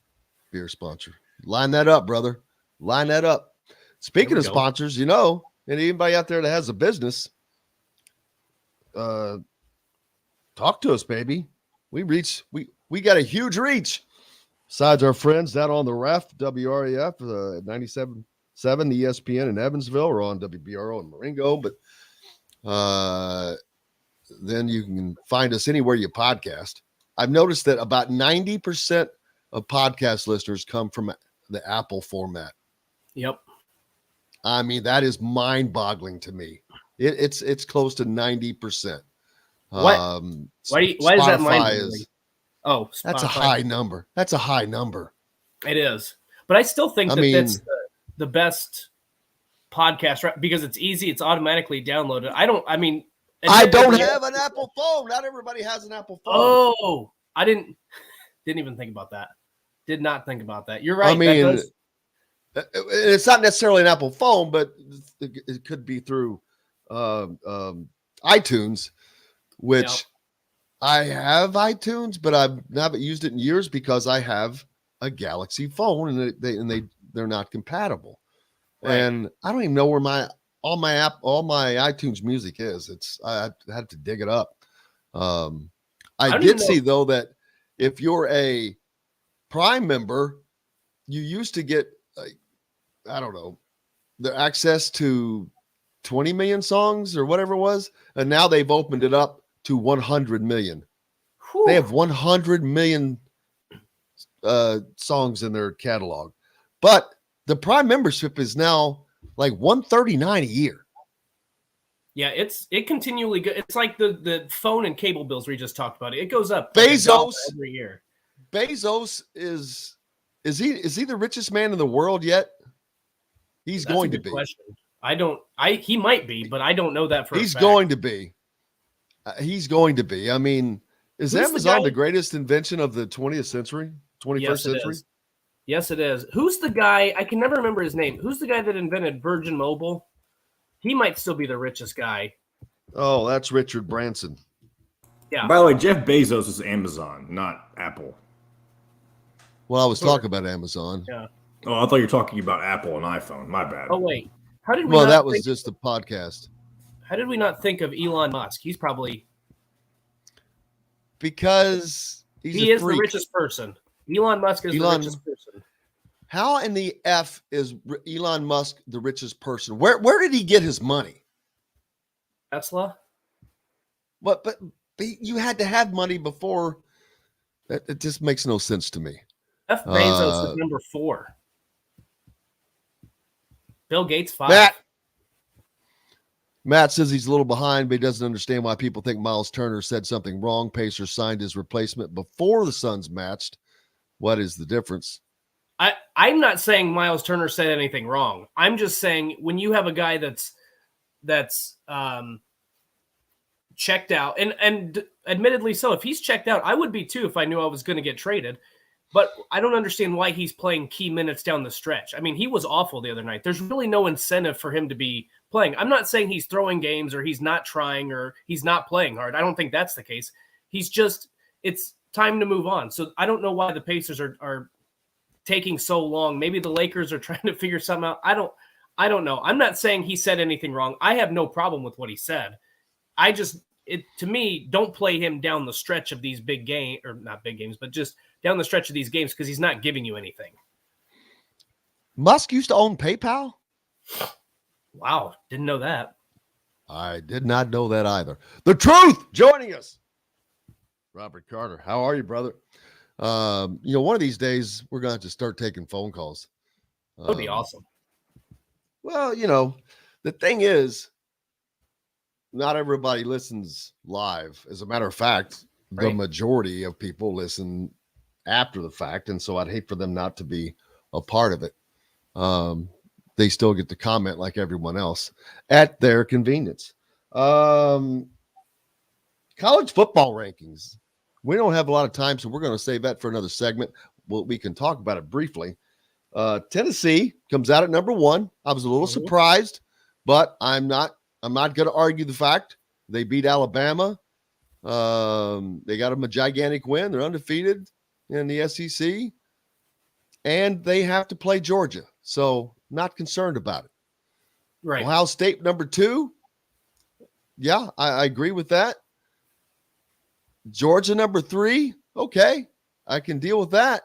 beer sponsor. Line that up, brother. Line that up. Speaking of sponsors, and anybody out there that has a business, talk to us, baby. We got a huge reach. Besides our friends down on the ref, WREF, 97.7, ESPN in Evansville, or on WBRO in Marengo, but then you can find us anywhere you podcast. I've noticed that about 90% of podcast listeners come from the Apple format.
Yep.
I mean, that is mind-boggling to me. It's close to 90%.
Why is that mind-boggling? Spotify.
That's a high number. That's a high number.
It is. But I still think that's the best podcast, right? Because it's easy. It's automatically downloaded. I don't have
an Apple phone. Not everybody has an Apple phone.
Oh, I didn't even think about that. Did not think about that. You're right.
I mean, it's not necessarily an Apple phone, but it could be through iTunes, which I have iTunes, but I haven't used it in years because I have a Galaxy phone and they're not compatible. Right. And I don't even know where all my iTunes music is. I had to dig it up. I did see though that if you're a Prime member, you used to get the access to 20 million songs or whatever it was, and now they've opened it up to 100 million. Whew. They have 100 million songs in their catalog, but the Prime membership is now like $139 a year.
Yeah, it continually goes. It's like the phone and cable bills we just talked about. It goes up
Bezos
every year.
Bezos is he the richest man in the world yet? He's going to be.
Question. He might be, but I don't know that for a fact.
He's going to be. He's going to be. I mean, is Amazon the greatest invention of the 20th century, 21st century?
Yes, it is. Who's the guy? I can never remember his name. Who's the guy that invented Virgin Mobile? He might still be the richest guy.
Oh, that's Richard Branson.
Yeah.
By the way, Jeff Bezos is Amazon, not Apple.
Well, I was talking about Amazon.
Yeah.
Oh, I thought you were talking about Apple and iPhone. My bad.
Oh, wait. How did we?
Well, that was just a podcast.
How did we not think of Elon Musk? He's probably
because
he is the richest person. Elon Musk is the richest person.
How in the F is Elon Musk the richest person? Where did he get his money?
Tesla.
But you had to have money before. It just makes no sense to me.
Jeff Bezos is number 4. Bill Gates 5.
Matt says he's a little behind, but he doesn't understand why people think Miles Turner said something wrong. Pacers signed his replacement before the Suns matched. What is the difference?
I'm not saying Miles Turner said anything wrong. I'm just saying when you have a guy that's checked out, and admittedly so, if he's checked out, I would be too if I knew I was going to get traded. But I don't understand why he's playing key minutes down the stretch. I mean, he was awful the other night. There's really no incentive for him to be playing. I'm not saying he's throwing games or he's not trying or he's not playing hard. I don't think that's the case. He's just, it's time to move on. So I don't know why the Pacers are taking so long. Maybe the Lakers are trying to figure something out. I don't know. I'm not saying he said anything wrong. I have no problem with what he said. To me, don't play him down the stretch of these big games, or not big games, but just down the stretch of these games because he's not giving you anything.
Musk used to own PayPal?
Wow, didn't know that.
I did not know that either. The Truth joining us. Robert Carter, how are you, brother? One of these days we're going to have to start taking phone calls.
That would be awesome.
Well, the thing is, not everybody listens live. As a matter of fact, the majority of people listen after the fact, and so I'd hate for them not to be a part of it. They still get to comment like everyone else at their convenience. College football rankings. We don't have a lot of time, so we're going to save that for another segment. We can talk about it briefly. Tennessee comes out at number 1. I was a little surprised, but I'm not going to argue the fact they beat Alabama. They got them a gigantic win. They're undefeated in the SEC, and they have to play Georgia. So not concerned about it.
Right.
Ohio State number 2. Yeah, I agree with that. Georgia number 3. Okay, I can deal with that.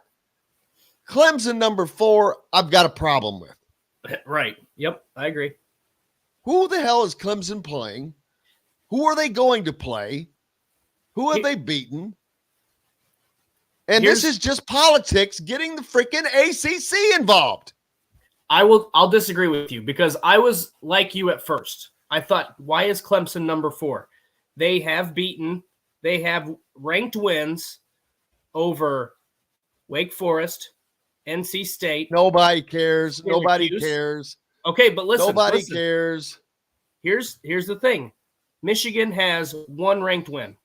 Clemson number 4. I've got a problem with.
Right. Yep. I agree.
Who the hell is Clemson playing? Who are they going to play? Who have they beaten? And this is just politics getting the freaking ACC involved.
I'll disagree with you because I was like you at first. I thought, why is Clemson number 4? They have ranked wins over Wake Forest, NC State.
Nobody cares. Nobody cares.
Okay, but listen.
Nobody cares.
Here's the thing. Michigan has 1 ranked win,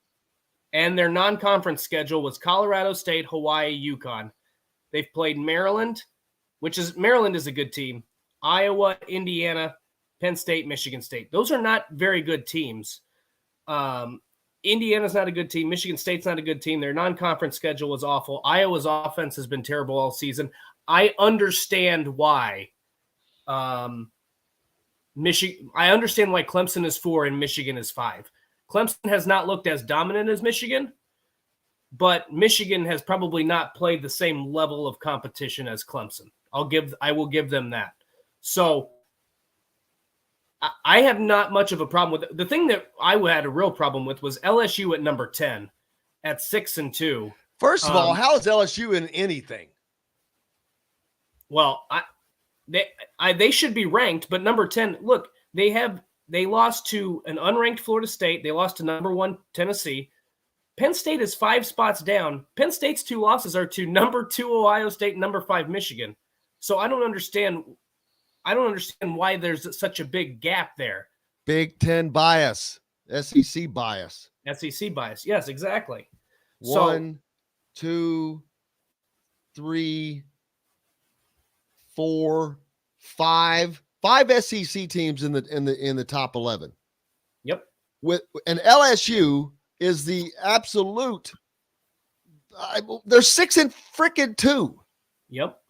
and their non-conference schedule was Colorado State, Hawaii, UConn. They've played Maryland, Maryland is a good team, Iowa, Indiana, Penn State, Michigan State. Those are not very good teams. Indiana's not a good team. Michigan State's not a good team. Their non-conference schedule was awful. Iowa's offense has been terrible all season. I understand why. I understand why Clemson is 4 and Michigan is 5. Clemson has not looked as dominant as Michigan, but Michigan has probably not played the same level of competition as Clemson. I will give them that. So I have not much of a problem with it. The thing that I had a real problem with was LSU at number 10 at 6-2.
First of all, how is LSU in anything?
Well, they should be ranked, but number 10, look, they lost to an unranked Florida State. They lost to number 1 Tennessee. Penn State is 5 spots down. Penn State's 2 losses are to number 2 Ohio State and number 5 Michigan. So I don't understand why there's such a big gap there.
Big Ten bias, SEC bias.
SEC bias. Yes, exactly.
1, 2, 3, 4, 5 SEC teams in the top 11.
Yep.
And LSU is the absolute. They're 6-2.
Yep.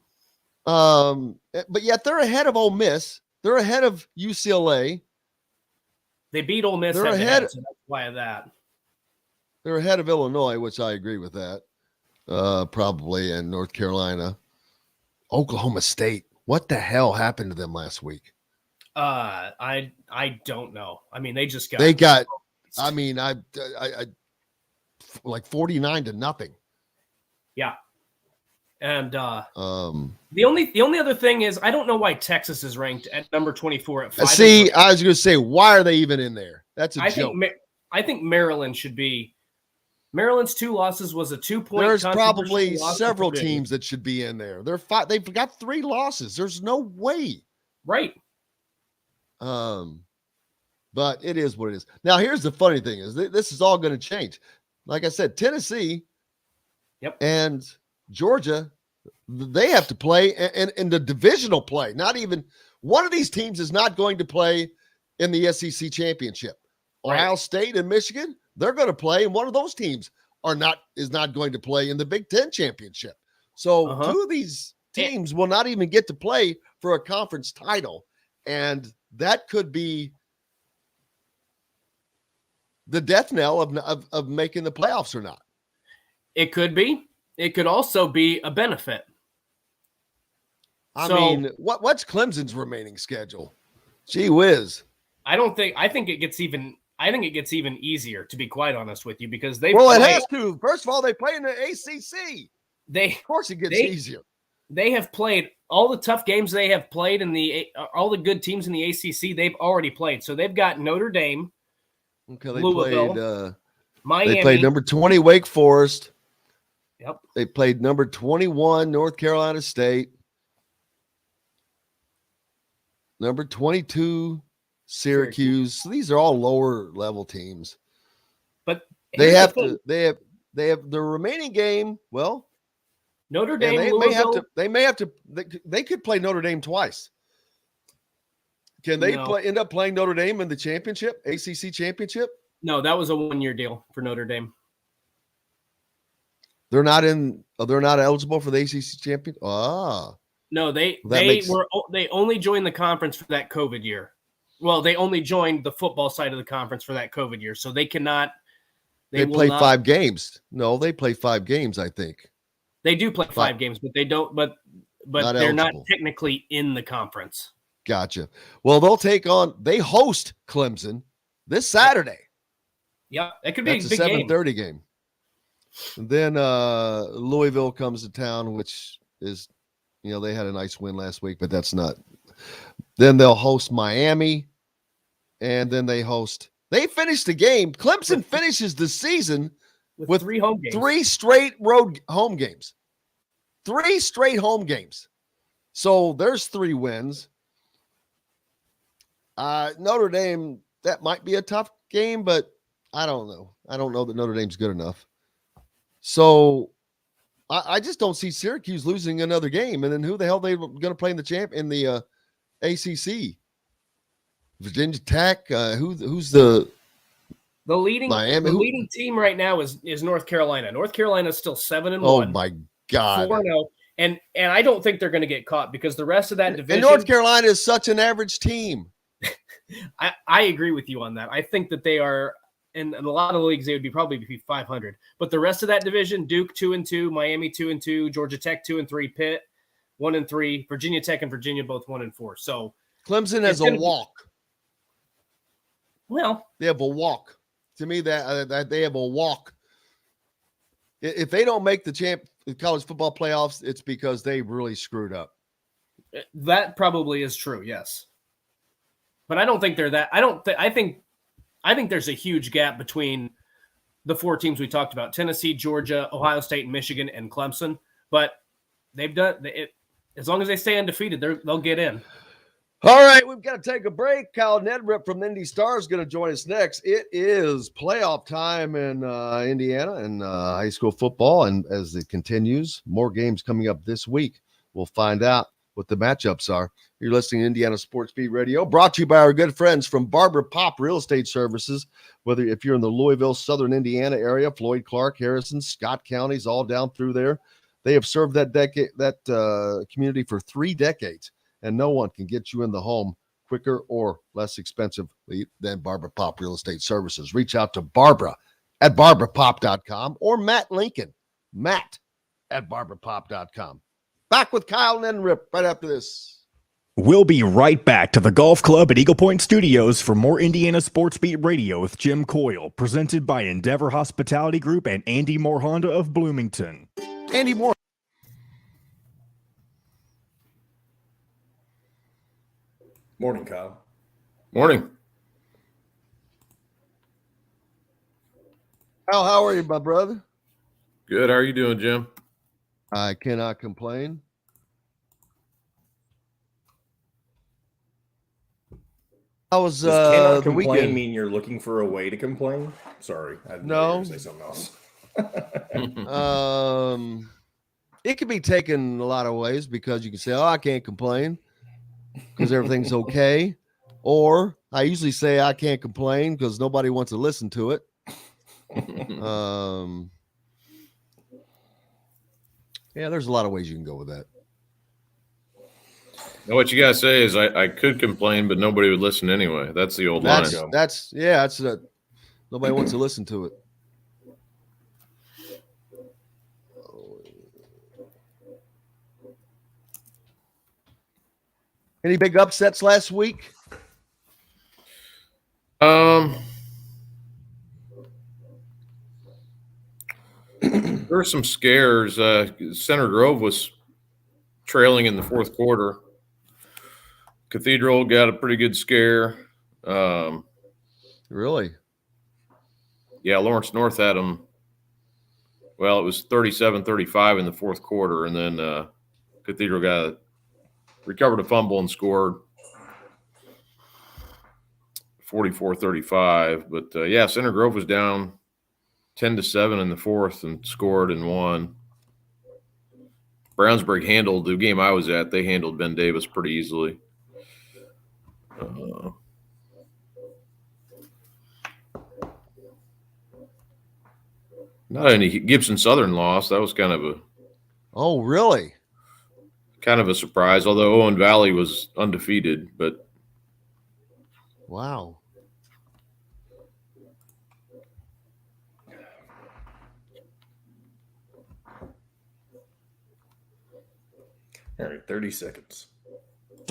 But yet they're ahead of Ole Miss. They're ahead of UCLA.
They beat Ole Miss.
They're ahead.
So that's why of that.
They're ahead of Illinois, which I agree with that. Probably, and North Carolina. Oklahoma State. What the hell happened to them last week?
I don't know. I mean, they
got. I mean, I like 49-0.
Yeah. And the only other thing is I don't know why Texas is ranked at number 24 at 5.
See, I was going to say, why are they even in there? That's a joke.
I think Maryland should be. Maryland's 2 losses was a 2-point.
There's probably several teams that should be in there. They've got 3 losses. There's no way.
Right.
But it is what it is. Now, here's the funny thing: is this is all going to change. Like I said, Tennessee, and Georgia, they have to play in the divisional play. Not even one of these teams is not going to play in the SEC championship.
Right.
Ohio State and Michigan, they're going to play, and one of those teams is not going to play in the Big Ten championship. So 2 of these teams will not even get to play for a conference title, and that could be the death knell of making the playoffs or not.
It could be. It could also be a benefit.
I mean, what's Clemson's remaining schedule? Gee whiz.
I think it gets even easier, to be quite honest with you, because
it has to. First of all, they play in the ACC. Of course it gets easier.
They have played all the tough games they have played all the good teams in the ACC. They've already played. So they've got Notre Dame.
Okay, they
Louisville,
played
Miami.
They played number 20 Wake Forest.
Yep.
They played number 21 North Carolina State. Number 22 Syracuse. So these are all lower level teams.
But
they have the remaining game. Well,
Notre Dame, Louisville.
They could play Notre Dame twice. Can they end up playing Notre Dame in the championship, ACC championship?
No, that was a 1-year deal for Notre Dame.
They're not eligible for the ACC champion.
No, they only joined the conference for that COVID year. Well, they only joined the football side of the conference for that COVID year, so they cannot.
They play 5 games. No, they play 5 games. I think
they do play 5 games, but they don't. But they're not technically in the conference.
Gotcha. Well, they host Clemson this Saturday.
Yeah, that could be
a 7:30 game. And then Louisville comes to town, which is, they had a nice win last week, but that's not. Then they'll host Miami, and then they finish the game. Clemson finishes the season with
3 home games.
3 straight road home games. 3 straight home games. So there's 3 wins. Notre Dame, that might be a tough game, but I don't know. I don't know that Notre Dame's good enough. So I just don't see Syracuse losing another game. And then who the hell they going to play in the ACC? Virginia Tech. Who's the
leading
Miami?
The leading team right now is North Carolina. North Carolina is still 7-1.
Oh my God.
4-0. And I don't think they're going to get caught because the rest of that division.
And North Carolina is such an average team.
I agree with you on that. I think that they are, in a lot of leagues, they would probably be 500. But the rest of that division, Duke 2-2, Miami 2-2, Georgia Tech 2-3, Pitt 1-3, Virginia Tech and Virginia both 1-4. So
Clemson has a walk.
Well,
they have a walk. To me, that they have a walk. If they don't make the college football playoffs, it's because they really screwed up.
That probably is true. Yes. But I don't think they're that. I think there's a huge gap between the 4 teams we talked about: Tennessee, Georgia, Ohio State, and Michigan, and Clemson. But they've done it. As long as they stay undefeated, they'll get in.
All right, we've got to take a break. Kyle Neddenriep from Indy Star is going to join us next. It is playoff time in Indiana and high school football, and as it continues, more games coming up this week. We'll find out what the matchups are. You're listening to Indiana Sports Beat Radio, brought to you by our good friends from Barbara Pop Real Estate Services. Whether if you're in the Louisville, Southern Indiana area, Floyd, Clark, Harrison, Scott counties, all down through there, they have served that community for 3 decades, and no one can get you in the home quicker or less expensively than Barbara Pop Real Estate Services. Reach out to Barbara at barbarapop.com or Matt Lincoln, Matt at barbarapop.com. Back with Kyle Neddenriep right after this.
We'll be right back to the Golf Club at Eagle Point Studios for more Indiana Sports Beat Radio with Jim Coyle, presented by Endeavor Hospitality Group and Andy Moore Honda of Bloomington.
Andy Moore.
Morning, Kyle.
Morning.
Al, how are you, my brother?
Good. How are you doing, Jim?
I cannot complain. How was
Cannot
the
complain
weekend?
mean you're looking for a way to complain? Sorry, I
No.
say something else.
It can be taken a lot of ways because you can say, "Oh, I can't complain because everything's okay," or I usually say, "I can't complain because nobody wants to listen to it." Yeah, there's a lot of ways you can go with that.
Now, what you guys say is I could complain, but nobody would listen anyway. That's the old line.
That's nobody wants to listen to it. Any big upsets last week?
There were some scares. Center Grove was trailing in the fourth quarter. Cathedral got a pretty good scare.
Really?
Yeah, Lawrence North had them. Well, it was 37-35 in the fourth quarter, and then Cathedral recovered a fumble and scored 44-35. But, yeah, Center Grove was down 10-7 in the fourth and scored and won. Brownsburg handled the game I was at. They handled Ben Davis pretty easily. Not any Gibson Southern loss. That was kind of a surprise. Although Owen Valley was undefeated, but
wow.
All right, 30 seconds.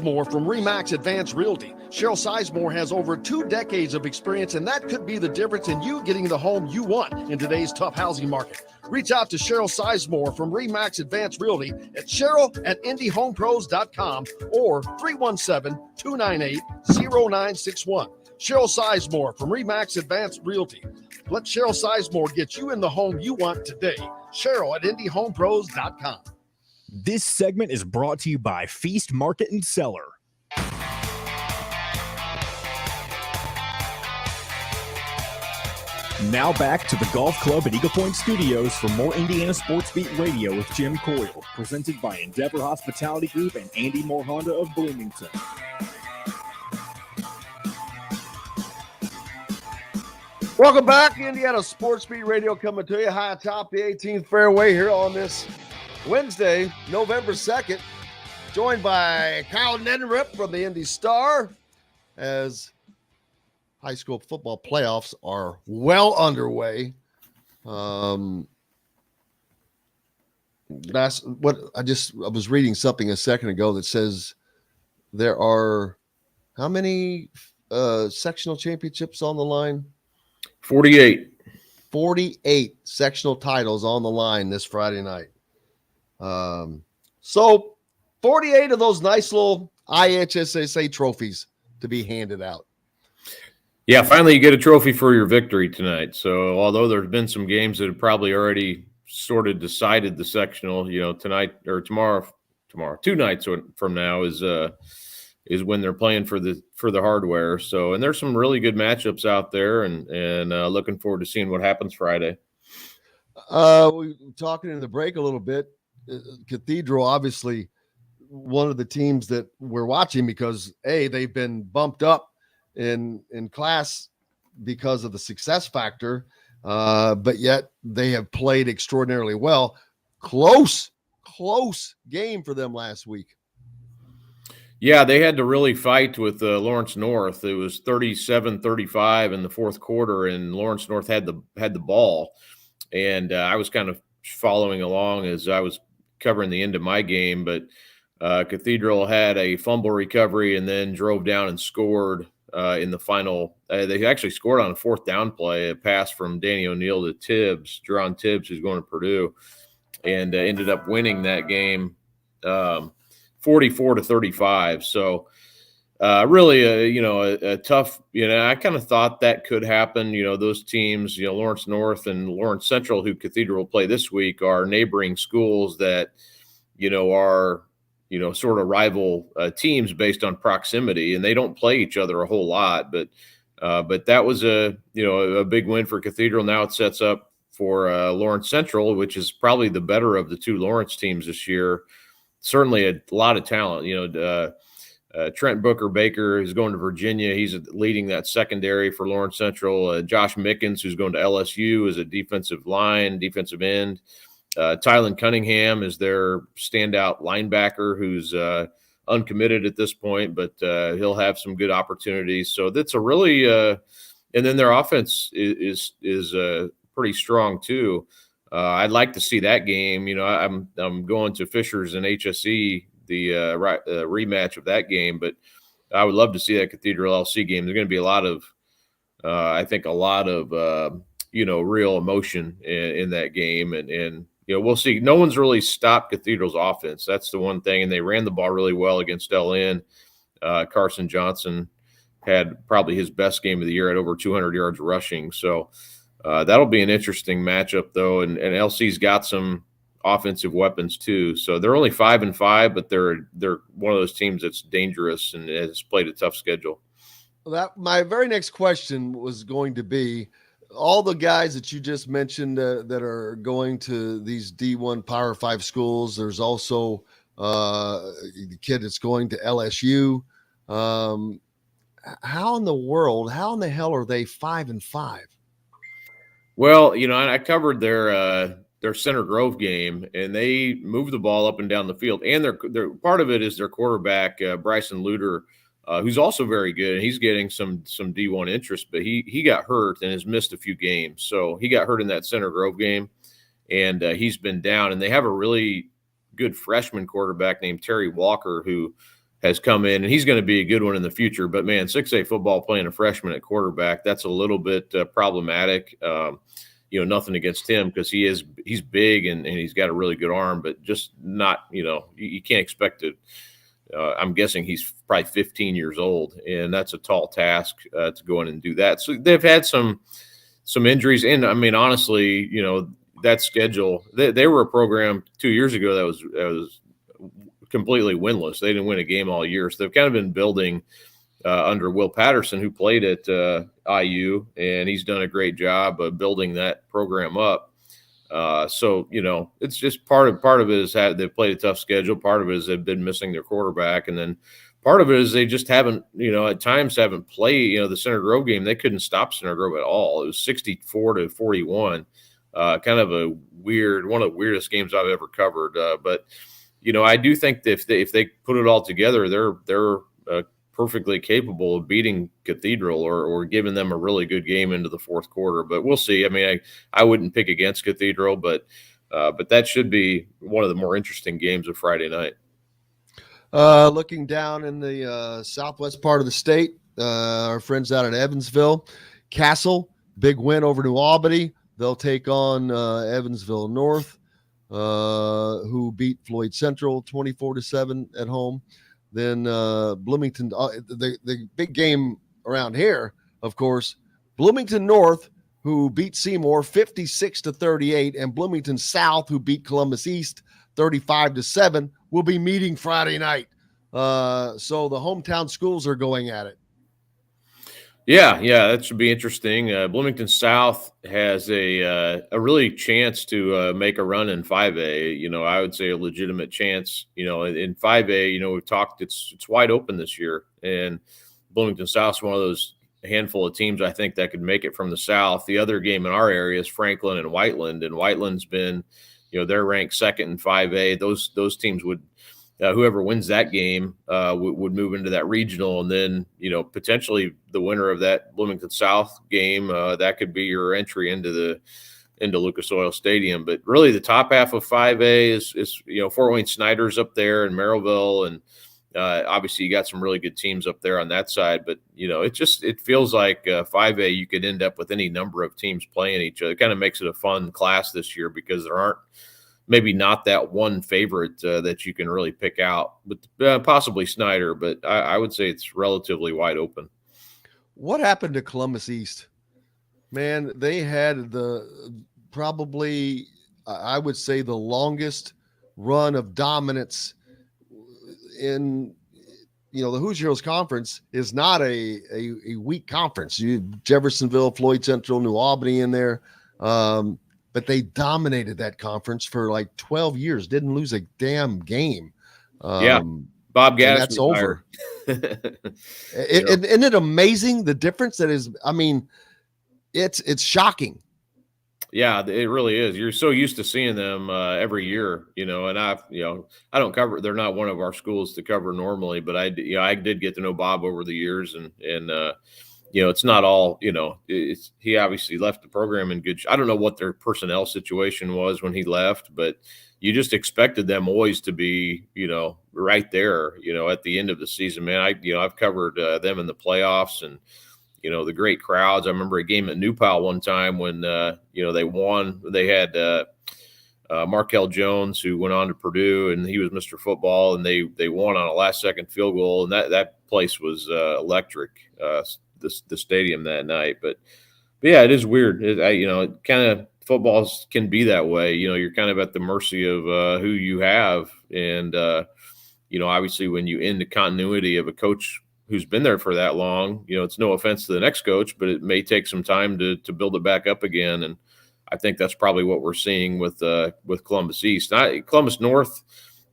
More from Remax Advanced Realty. Cheryl Sizemore has over 2 decades of experience, and that could be the difference in you getting the home you want in today's tough housing market. Reach out to Cheryl Sizemore from Remax Advanced Realty at cheryl@indiehomepros.com or 317-298-0961. Cheryl Sizemore from Remax Advanced Realty. Let Cheryl Sizemore get you in the home you want today. Cheryl@indiehomepros.com.
This segment is brought to you by Feast Market and Cellar. Now back to the Golf Club at Eagle Point Studios for more Indiana Sports Beat Radio with Jim Coyle, presented by Endeavor Hospitality Group and Andy Moore Honda of Bloomington.
Welcome back, Indiana Sports Beat Radio coming to you high atop the 18th fairway here on this Wednesday, November 2nd, joined by Kyle Neddenriep from the Indy Star as high school football playoffs are well underway. That's what I was reading something a second ago that says there are how many sectional championships on the line?
48.
48 sectional titles on the line this Friday night. So 48 of those nice little IHSSA trophies to be handed out.
Yeah, finally you get a trophy for your victory tonight. So although there's been some games that have probably already sort of decided the sectional, tonight or tomorrow, 2 nights from now is when they're playing for the hardware. So, and there's some really good matchups out there and looking forward to seeing what happens Friday.
We were talking in the break a little bit. Cathedral, obviously one of the teams that we're watching because they've been bumped up in class because of the success factor, but yet they have played extraordinarily well. Close game for them last week.
Yeah, they had to really fight with Lawrence North. It was 37-35 in the fourth quarter, and Lawrence North had the ball. And I was kind of following along as I was covering the end of my game, but Cathedral had a fumble recovery and then drove down and scored in the final. They actually scored on a fourth down play, a pass from Danny O'Neill to Tibbs, Jerron Tibbs, who's going to Purdue, and ended up winning that game 44-35. So really, a tough, I kind of thought that could happen. Those teams, Lawrence North and Lawrence Central, who Cathedral will play this week, are neighboring schools that, are, sort of rival teams based on proximity, and they don't play each other a whole lot. But that was a big win for Cathedral. Now it sets up for Lawrence Central, which is probably the better of the two Lawrence teams this year. Certainly a lot of talent. Trent Booker Baker is going to Virginia. He's leading that secondary for Lawrence Central. Josh Mickens, who's going to LSU, is a defensive end. Tylen Cunningham is their standout linebacker, who's uncommitted at this point, but he'll have some good opportunities. So that's a really and then their offense is pretty strong too. I'd like to see that game. I'm going to Fishers and HSE, the rematch of that game, but I would love to see that Cathedral LC game. There's going to be a lot of real emotion in that game, and we'll see. No one's really stopped Cathedral's offense. That's the one thing, and they ran the ball really well against LN. Carson Johnson had probably his best game of the year at over 200 yards rushing. So that'll be an interesting matchup, though, and LC's got some offensive weapons too. So they're only 5-5, but they're one of those teams that's dangerous and has played a tough schedule.
Well, my very next question was going to be all the guys that you just mentioned that are going to these D1 Power 5 schools. There's also the kid that's going to LSU. How in the hell are they 5-5?
Well, I covered their Center Grove game, and they move the ball up and down the field. And their part of it is their quarterback, Bryson Luter, who's also very good, and he's getting some D1 interest, but he got hurt and has missed a few games. So he got hurt in that Center Grove game, and he's been down. And they have a really good freshman quarterback named Terry Walker who has come in, and he's going to be a good one in the future. But, man, 6A football playing a freshman at quarterback, that's a little bit problematic. Nothing against him because he's big and he's got a really good arm, but just not, you can't expect it. I'm guessing he's probably 15 years old, and that's a tall task to go in and do that. So they've had some injuries. And I mean, honestly, that schedule, they were a program 2 years ago that was completely winless. They didn't win a game all year. So they've kind of been building under Will Patterson, who played at IU, and he's done a great job of building that program up. So it's just part of it is they've played a tough schedule. Part of it is they've been missing their quarterback, and then part of it is they just haven't, at times haven't played. The Center Grove game, they couldn't stop Center Grove at all. It was 64-41. Kind of one of the weirdest games I've ever covered. But I do think that if they put it all together, they're perfectly capable of beating Cathedral or giving them a really good game into the fourth quarter. But we'll see. I mean, I wouldn't pick against Cathedral, but that should be one of the more interesting games of Friday night.
Looking down in the southwest part of the state, our friends out at Evansville, Castle, big win over New Albany. They'll take on Evansville North, who beat Floyd Central 24-7 at home. Then Bloomington, the big game around here, of course, Bloomington North, who beat Seymour 56-38, and Bloomington South, who beat Columbus East 35-7, will be meeting Friday night. So the hometown schools are going at it.
Yeah, that should be interesting. Bloomington South has a really chance to make a run in 5A. I would say a legitimate chance. In 5A, we've talked. It's wide open this year, and Bloomington South's one of those handful of teams I think that could make it from the South. The other game in our area is Franklin and Whiteland, and Whiteland's been, they're ranked second in 5A. Those teams would. Whoever wins that game would move into that regional, and then potentially the winner of that Bloomington South game that could be your entry into Lucas Oil Stadium. But really, the top half of 5A is Fort Wayne Snyder's up there and Merrillville, and obviously you got some really good teams up there on that side. But it feels like 5A you could end up with any number of teams playing each other. It kind of makes it a fun class this year because there aren't maybe not that one favorite that you can really pick out, but possibly Snyder. But I would say it's relatively wide open.
What happened to Columbus East? Man, they had probably, I would say, the longest run of dominance in, the Hoosiers Conference is not a weak conference. Jeffersonville, Floyd Central, New Albany in there. But they dominated that conference for like 12 years, didn't lose a damn game.
Bob Gaddis.
That's over. Isn't it amazing the difference that is? I mean, it's shocking.
Yeah, it really is. You're so used to seeing them every year, and I don't cover. They're not one of our schools to cover normally, but I did get to know Bob over the years, and it's not all, he obviously left the program in good. I don't know what their personnel situation was when he left, but you just expected them always to be, right there, at the end of the season, man. I've covered them in the playoffs and, the great crowds. I remember a game at New Pal one time when, they won. They had Markel Jones, who went on to Purdue, and he was Mr. Football, and they won on a last-second field goal, and that place was electric, the stadium that night. But yeah, it is weird. It kind of footballs can be that way. You're kind of at the mercy of who you have, and obviously when you end the continuity of a coach who's been there for that long, it's no offense to the next coach, but it may take some time to build it back up again. And I think that's probably what we're seeing with Columbus East. Columbus North,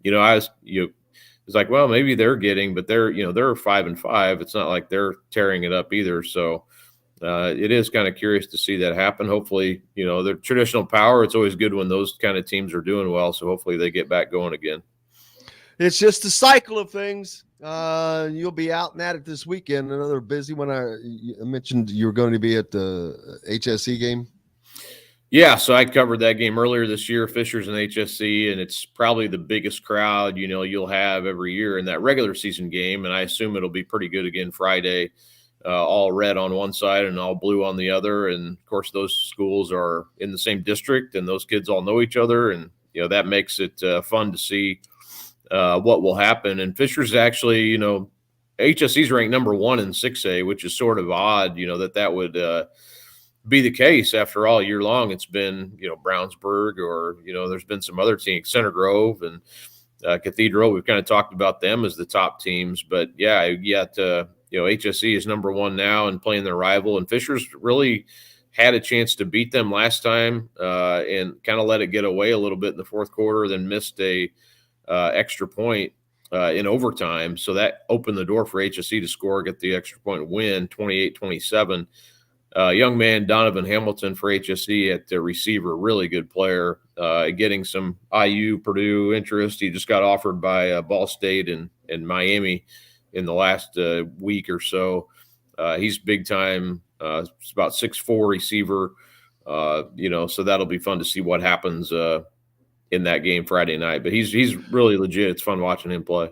it's like, well, maybe they're getting, but they're 5-5. It's not like they're tearing it up either. So it is kind of curious to see that happen. Hopefully, the traditional power, it's always good when those kind of teams are doing well. So hopefully they get back going again.
It's just a cycle of things. You'll be out and at it this weekend. Another busy one. I mentioned you were going to be at the HSE game.
Yeah, so I covered that game earlier this year, Fishers and HSC, and it's probably the biggest crowd, you'll have every year in that regular season game, and I assume it'll be pretty good again Friday, all red on one side and all blue on the other, and, of course, those schools are in the same district, and those kids all know each other, and, that makes it fun to see what will happen. And Fishers actually, HSC's ranked number 1 in 6A, which is sort of odd, that would be the case after all year long. It's been, Brownsburg, or, there's been some other teams, Center Grove and Cathedral. We've kind of talked about them as the top teams, but yeah, yet, HSC is number 1 now and playing their rival, and Fishers really had a chance to beat them last time and kind of let it get away a little bit in the fourth quarter, then missed a extra point in overtime. So that opened the door for HSC to score, get the extra point win, 28-27. Young man Donovan Hamilton for HSC at the receiver, really good player, getting some IU Purdue interest. He just got offered by Ball State and Miami in the last week or so. He's big time. It's about 6'4" receiver, so that'll be fun to see what happens in that game Friday night. But he's really legit. It's fun watching him play.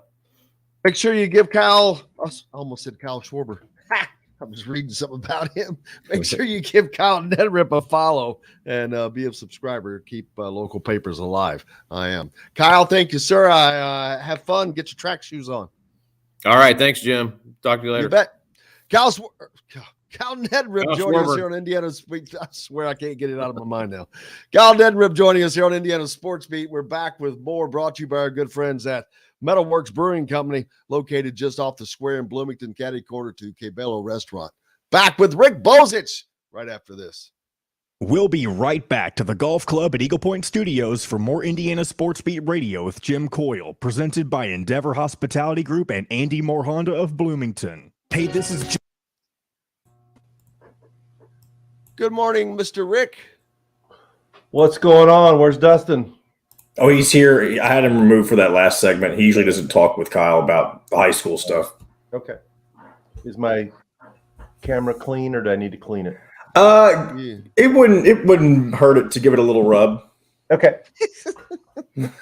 Make sure you give Kyle, I almost said Kyle Schwarber. I was reading something about him. Make sure you give Kyle Neddenriep a follow and be a subscriber. Keep local papers alive. I am. Kyle, thank you, sir. Have fun. Get your track shoes on.
All right. Thanks, Jim. Talk to you later.
You bet. Kyle Neddenriep joining us here on Indiana Speak. I swear I can't get it out of my mind now. Kyle Neddenriep joining us here on Indiana Sports Beat. We're back with more, brought to you by our good friends at Metalworks Brewing Company, located just off the square in Bloomington, catty corner to Cabello Restaurant. Back with Rick Bozich right after this.
We'll be right back to the Golf Club at Eagle Point Studios for more Indiana Sports Beat Radio with Jim Coyle, presented by Endeavor Hospitality Group and Andy Moore Honda of Bloomington. Hey, this is
Good morning, Mr. Rick.
What's going on? Where's Dustin?
Oh, he's here. I had him removed for that last segment. He usually doesn't talk with Kyle about the high school stuff.
Okay. Is my camera clean, or do I need to clean it?
It wouldn't hurt it to give it a little rub.
Okay.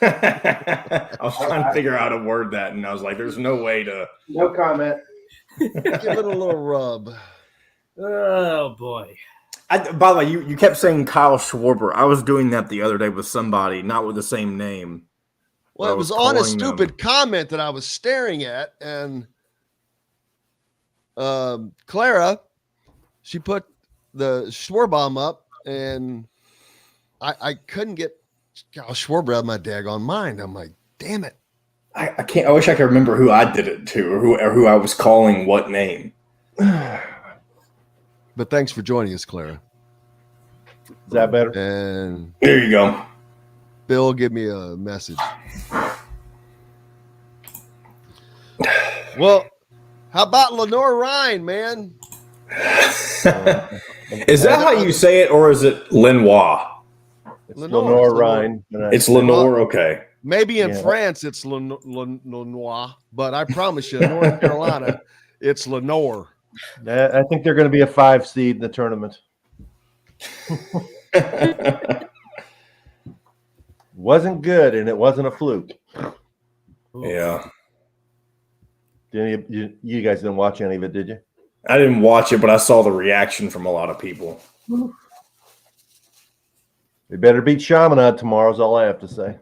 I was trying to figure out how to word that, and I was like, "There's no way to."
No comment.
Give it a little rub.
Oh boy.
By the way, you kept saying Kyle Schwarber. I was doing that the other day with somebody, not with the same name.
Well, it was on a stupid comment that I was staring at, and Clara, she put the Schwarbomb up, and I couldn't get Kyle Schwarber out of my daggone mind. I'm like, damn it.
I can't. I wish I could remember who I did it to, or who I was calling what name.
But thanks for joining us, Clara.
Is that better?
And
there you go.
Bill, give me a message. Well, how about Lenore Ryan, man?
Is that how you say it, or is it Lenoir?
It's Lenore Ryan.
It's Lenore, okay.
Maybe in France it's Lenoir, but I promise you, North Carolina, it's Lenore.
I think they're going to be a 5 seed in the tournament. Wasn't good, and it wasn't a fluke.
Yeah.
You guys didn't watch any of it, did you?
I didn't watch it, but I saw the reaction from a lot of people.
They better beat Chaminade tomorrow, is all I have to say.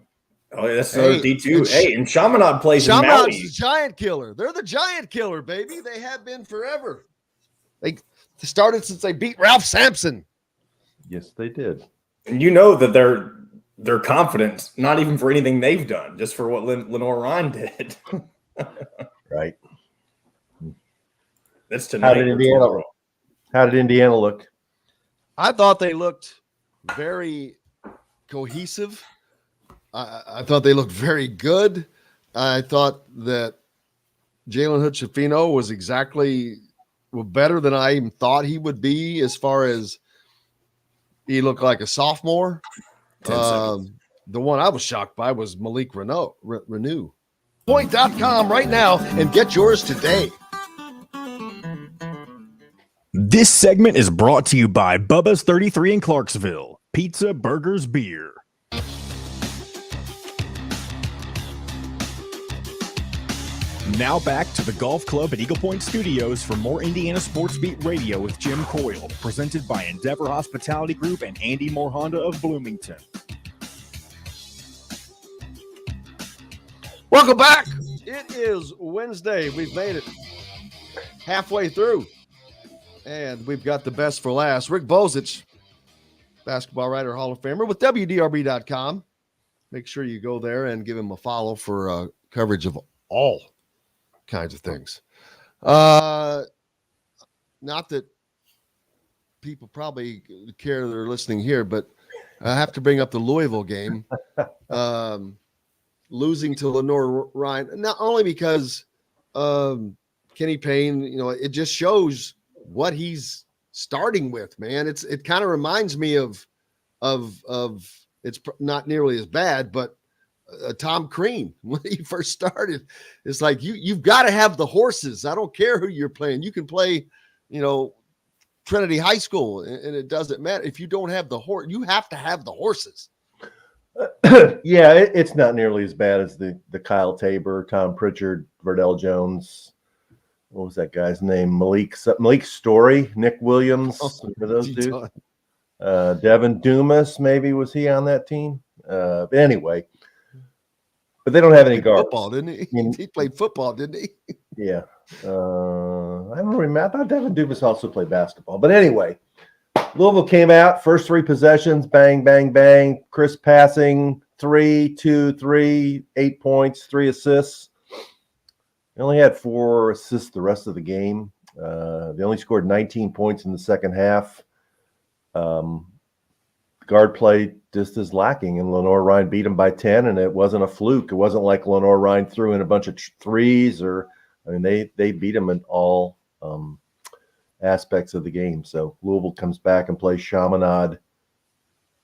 Oh, yeah, that's another D2. Hey, and Chaminade plays in Maui.
Chaminade's the giant killer. They're the giant killer, baby. They have been forever. They started since they beat Ralph Sampson.
Yes, they did.
And you know that they're confident, not even for anything they've done, just for what Lenore Ryan did.
Right.
That's tonight.
How did Indiana look?
I thought they looked very cohesive. I thought they looked very good. I thought that Jalen Hood-Schifino was better than I even thought he would be, as far as he looked like a sophomore. The one I was shocked by was Malik Renew. Point.com right now and get yours today.
This segment is brought to you by Bubba's 33 in Clarksville. Pizza, burgers, beer. Now back to the Golf Club at Eagle Point Studios for more Indiana Sports Beat Radio with Jim Coyle, presented by Endeavor Hospitality Group and Andy Moore Honda of Bloomington.
Welcome back. It is Wednesday. We've made it halfway through, and we've got the best for last. Rick Bozich, basketball writer, Hall of Famer with WDRB.com. Make sure you go there and give him a follow for coverage of all kinds of things. Not that people probably care they're listening here, but I have to bring up the Louisville game. Losing to Lenore Ryan, not only because Kenny Payne, it just shows what he's starting with, man. It kind of reminds me of it's not nearly as bad, but Tom Crean when he first started. It's like you've got to have the horses. I don't care who you're playing. You can play, Trinity High School, and it doesn't matter if you don't have the horse. You have to have the horses.
Yeah, it's not nearly as bad as the Kyle Tabor, Tom Pritchard, Verdell Jones. What was that guy's name? Malik Story, Nick Williams. For those dudes. Devin Dumas, maybe was he on that team? Anyway, but they don't have any guards.
Football, didn't he? He played football, didn't he?
Yeah. I don't remember. I thought Devin Dumas also played basketball. But anyway, Louisville came out, first 3 possessions, bang, bang, bang. Chris passing, 3, 2, 3, 8 points, 3 assists. They only had 4 assists the rest of the game. They only scored 19 points in the second half. Guard play just is lacking, and Lenore Ryan beat them by 10, and it wasn't a fluke. It wasn't like Lenore Ryan threw in a bunch of threes, they beat them in all aspects of the game. So Louisville comes back and plays Chaminade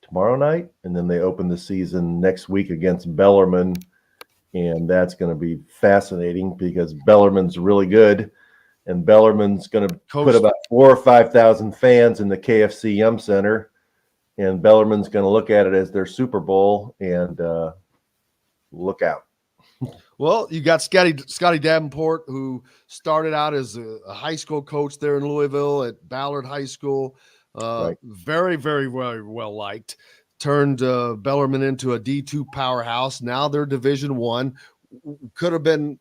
tomorrow night, and then they open the season next week against Bellarmine, and that's going to be fascinating because Bellarmine's really good, and Bellarmine's going to put about 4,000 or 5,000 fans in the KFC Yum Center, and Bellarmine's going to look at it as their Super Bowl, and look out.
Well, you got Scotty Davenport, who started out as a high school coach there in Louisville at Ballard High School.
Right.
Very, very, very well liked. Turned Bellarmine into a D2 powerhouse. Now they're Division I. Could have been,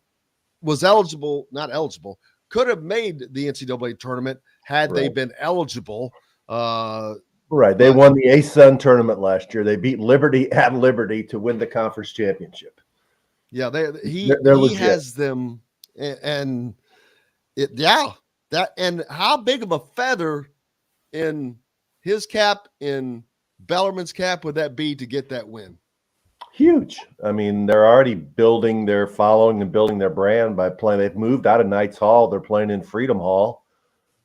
was eligible, not eligible, could have made the NCAA tournament had they
Right.
been eligible.
Right. They won the ASUN tournament last year. They beat Liberty at Liberty to win the conference championship.
Yeah, he
legit.
has them, and and how big of a feather in his cap, in Bellarmine's cap, would that be to get that win?
Huge. I mean, they're already building their following and building their brand by playing. They've moved out of Knights Hall. They're playing in Freedom Hall.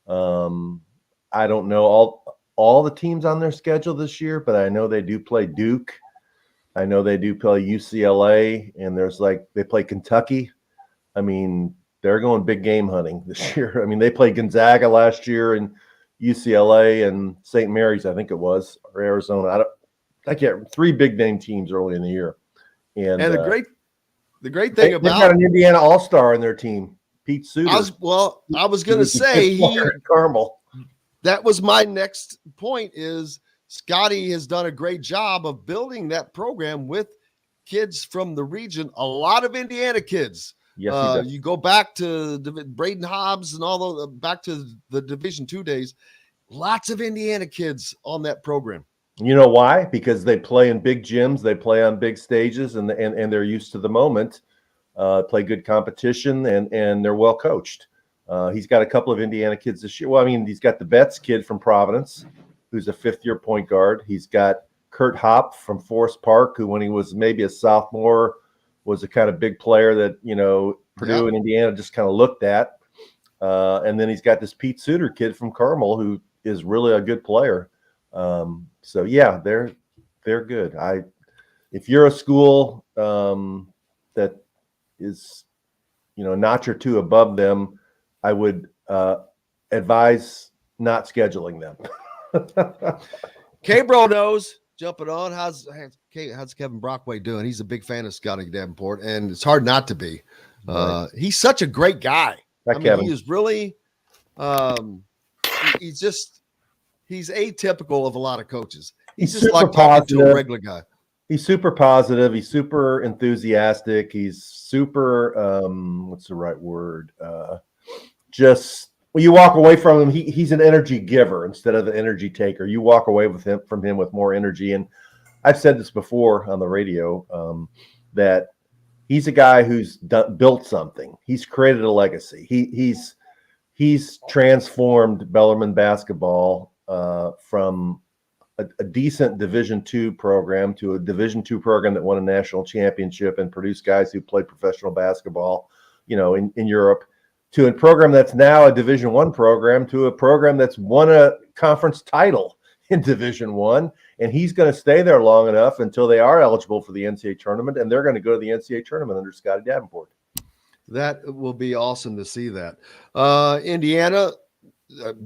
I don't know all the teams on their schedule this year, but I know they do play Duke. I know they do play UCLA, and they play Kentucky. I mean, they're going big game hunting this year. I mean, they played Gonzaga last year, and UCLA and St. Mary's, I think it was, or Arizona. I can't. 3 big name teams early in the year, and
the great thing about
they've got an Indiana All-Star in their team, Pete Suter.
I was going to say
Carmel.
That was my next point. Is Scotty has done a great job of building that program with kids from the region. A lot of Indiana kids.
Yes, he does.
You go back to Braden Hobbs and all those, back to the Division II days. Lots of Indiana kids on that program.
You know why? Because they play in big gyms, they play on big stages, and they're used to the moment. Play good competition, and they're well coached. He's got a couple of Indiana kids this year. Well, I mean, he's got the Betts kid from Providence, who's a 5th-year point guard. He's got Kurt Hopp from Forest Park, who when he was maybe a sophomore was a kind of big player that, Purdue and Indiana just kind of looked at. And then he's got this Pete Suter kid from Carmel, who is really a good player. So yeah, they're good. If you're a school that is, a notch or 2 above them, I would advise not scheduling them.
K-Bro knows, jumping on. How's Kevin Brockway doing? He's a big fan of Scotty Davenport, and it's hard not to be.
Right.
He's such a great guy.
Kevin.
He is really he's atypical of a lot of coaches. He's just like talking to a regular guy.
He's super positive. He's super enthusiastic. He's super, what's the right word? Just when you walk away from him, he's an energy giver instead of an energy taker. You walk away from him with more energy. And I've said this before on the radio, that he's a guy who's built something. He's created a legacy. He's transformed Bellarmine basketball from a decent Division II program to a Division II program that won a national championship and produced guys who played professional basketball, in Europe, to a program that's now a Division I program, to a program that's won a conference title in Division I. And he's going to stay there long enough until they are eligible for the NCAA tournament, and they're going to go to the NCAA tournament under Scotty Davenport.
That will be awesome to see that. Indiana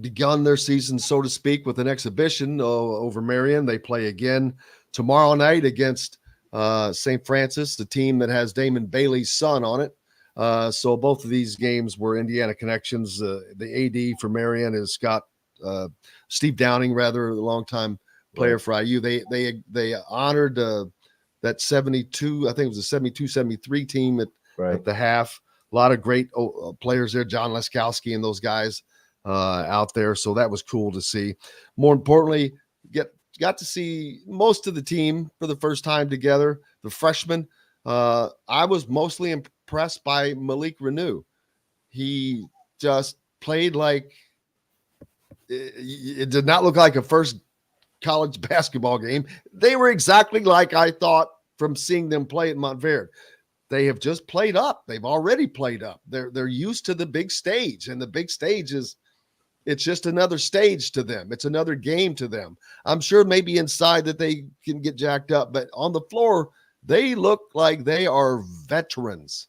begun their season, so to speak, with an exhibition over Marion. They play again tomorrow night against St. Francis, the team that has Damon Bailey's son on it. So both of these games were Indiana connections. The AD for Marion is Steve Downing, rather, a longtime player for IU. They honored that 72, I think it was a 72-73 team at the half. A lot of great players there, John Leskowski and those guys out there. So that was cool to see. More importantly, got to see most of the team for the first time together. The freshmen. I was mostly impressed by Malik Renew. He just played like it did not look like a first college basketball game. They were exactly like I thought from seeing them play at Montverde. They have just played up. They've already played up. They're used to the big stage, and the big stage it's just another stage to them. It's another game to them. I'm sure maybe inside that they can get jacked up, but on the floor, they look like they are veterans.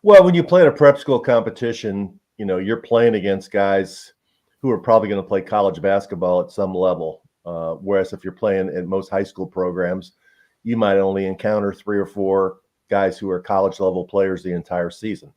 Well, when you play at a prep school competition, you're playing against guys who are probably going to play college basketball at some level. Whereas if you're playing at most high school programs, you might only encounter 3 or 4 guys who are college level players the entire season.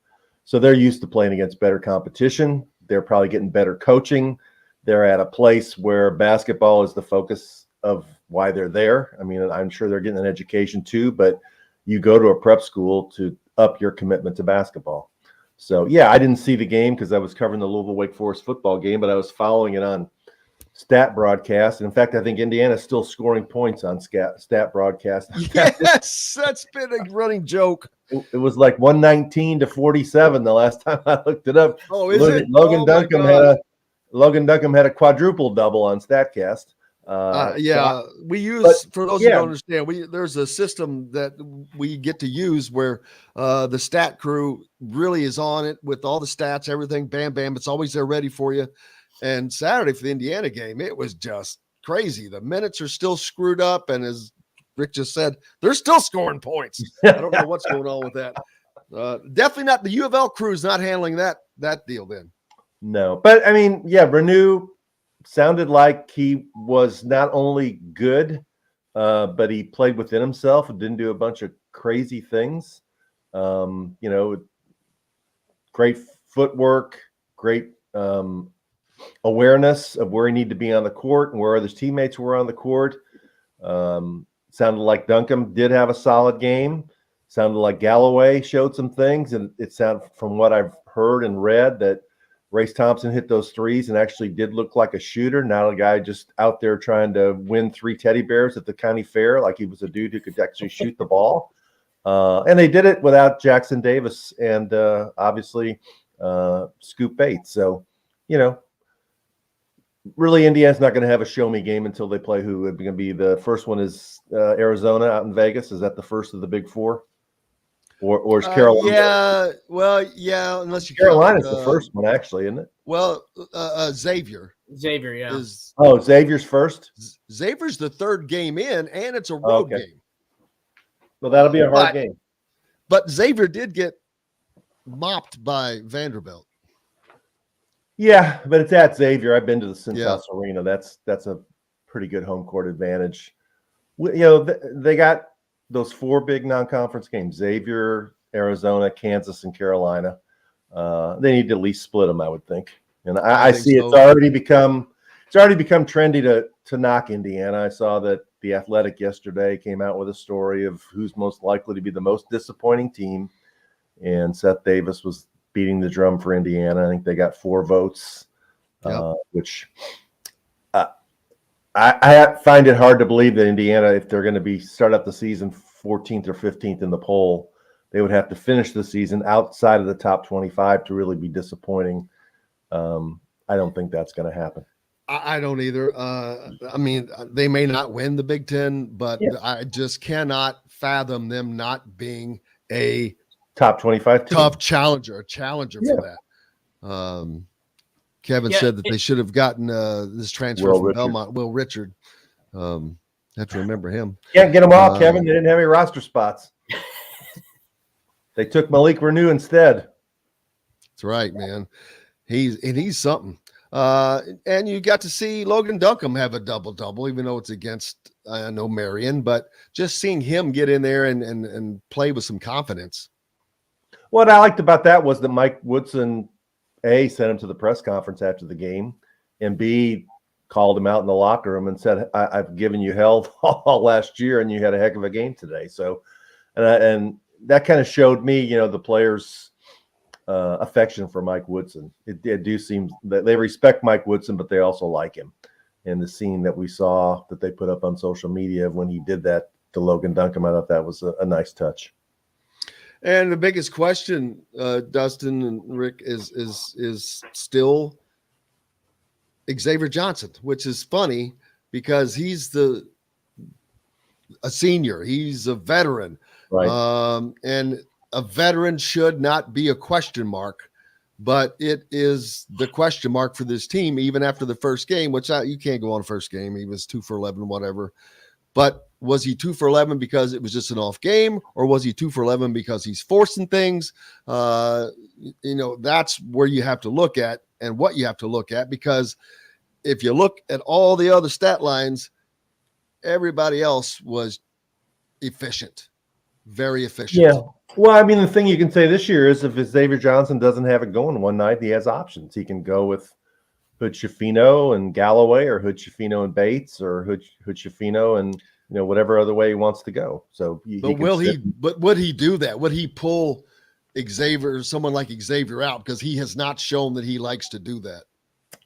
So they're used to playing against better competition. They're probably getting better coaching. they're at a place where basketball is the focus of why they're there. I mean, I'm sure they're getting an education too, but you go to a prep school to up your commitment to basketball. So, yeah, I didn't see the game because I was covering the Louisville Wake Forest football game, but I was following it on stat broadcast. And in fact, I think Indiana's still scoring points on stat broadcast.
Yes, that's been a running joke.
It was like 119-47 the last time I looked it up.
Oh, is
Logan,
it?
Logan
Oh,
Logan Duncombe had a quadruple double on StatCast.
We use, for those who
yeah.
don't understand, there's a system that we get to use where the stat crew really is on it with all the stats, everything, bam, bam. It's always there ready for you. And Saturday for the Indiana game, it was just crazy. The minutes are still screwed up, and as Rick just said, they're still scoring points. I don't know what's going on with that. Definitely not the U of L crew's not handling that deal then.
No, but I mean, yeah, Renew sounded like he was not only good, but he played within himself and didn't do a bunch of crazy things. Great footwork, great awareness of where he needed to be on the court and where other teammates were on the court. Sounded like Duncombe did have a solid game. Sounded like Galloway showed some things, and it sounded, from what I've heard and read, that Race Thompson hit those threes and actually did look like a shooter, not a guy just out there trying to win 3 teddy bears at the county fair, like he was a dude who could actually shoot the ball. And they did it without Jackson Davis and obviously Scoop Bates. So, really Indiana's not going to have a show-me game until they play who? It's going to be the first one is Arizona out in Vegas. Is that the first of the big four? Or is Carolina?
Unless you
Carolina's the first one, actually, isn't it?
Well, Xavier,
yeah.
Xavier's first?
Xavier's the third game in, and it's a road game.
Well, that'll be a hard game.
But Xavier did get mopped by Vanderbilt.
Yeah, but it's at Xavier. I've been to the Cintas Arena. That's a pretty good home court advantage. They got those 4 big non-conference games: Xavier, Arizona, Kansas, and Carolina. They need to at least split them, I would think. And I see so. It's already become trendy to knock Indiana. I saw that The Athletic yesterday came out with a story of who's most likely to be the most disappointing team, and Seth Davis was beating the drum for Indiana. I think they got 4 votes, which I find it hard to believe that Indiana, if they're going to start up the season 14th or 15th in the poll, they would have to finish the season outside of the top 25 to really be disappointing. I don't think that's going to happen.
I don't either. I mean, they may not win the Big Ten, but I just cannot fathom them not being a
top 25 team.
Tough challenger, for that. Kevin said that they should have gotten this transfer from Belmont, Will Richard. Have to remember him.
Can't get them all, Kevin. They didn't have any roster spots. They took Malik Renew instead.
That's right, man. He's something. And you got to see Logan Duncombe have a double-double, even though it's against Marion, but just seeing him get in there and play with some confidence.
What I liked about that was that Mike Woodson, A, sent him to the press conference after the game, and B, called him out in the locker room and said, I've given you hell all last year, and you had a heck of a game today. So, and that kind of showed me, the players' affection for Mike Woodson. It do seem that they respect Mike Woodson, but they also like him. And the scene that we saw that they put up on social media when he did that to Logan Duncombe, I thought that was a nice touch.
And the biggest question, Dustin and Rick, is still Xavier Johnson, which is funny because he's a senior. He's a veteran.
Right.
And a veteran should not be a question mark, but it is the question mark for this team, even after the first game, which you can't go on first game. He was 2 for 11, whatever. But was he 2 for 11 because it was just an off game, or was he 2 for 11 because he's forcing things? That's where you have to look at and what you have to look at, because if you look at all the other stat lines, everybody else was efficient, very efficient.
Yeah. Well, I mean, the thing you can say this year is if Xavier Johnson doesn't have it going one night, he has options. He can go with Hood Schifino and Galloway, or Hood Schifino and Bates, or Hood Schifino and whatever other way he wants to go. So,
but would he do that? Would he pull someone like Xavier out, because he has not shown that he likes to do that?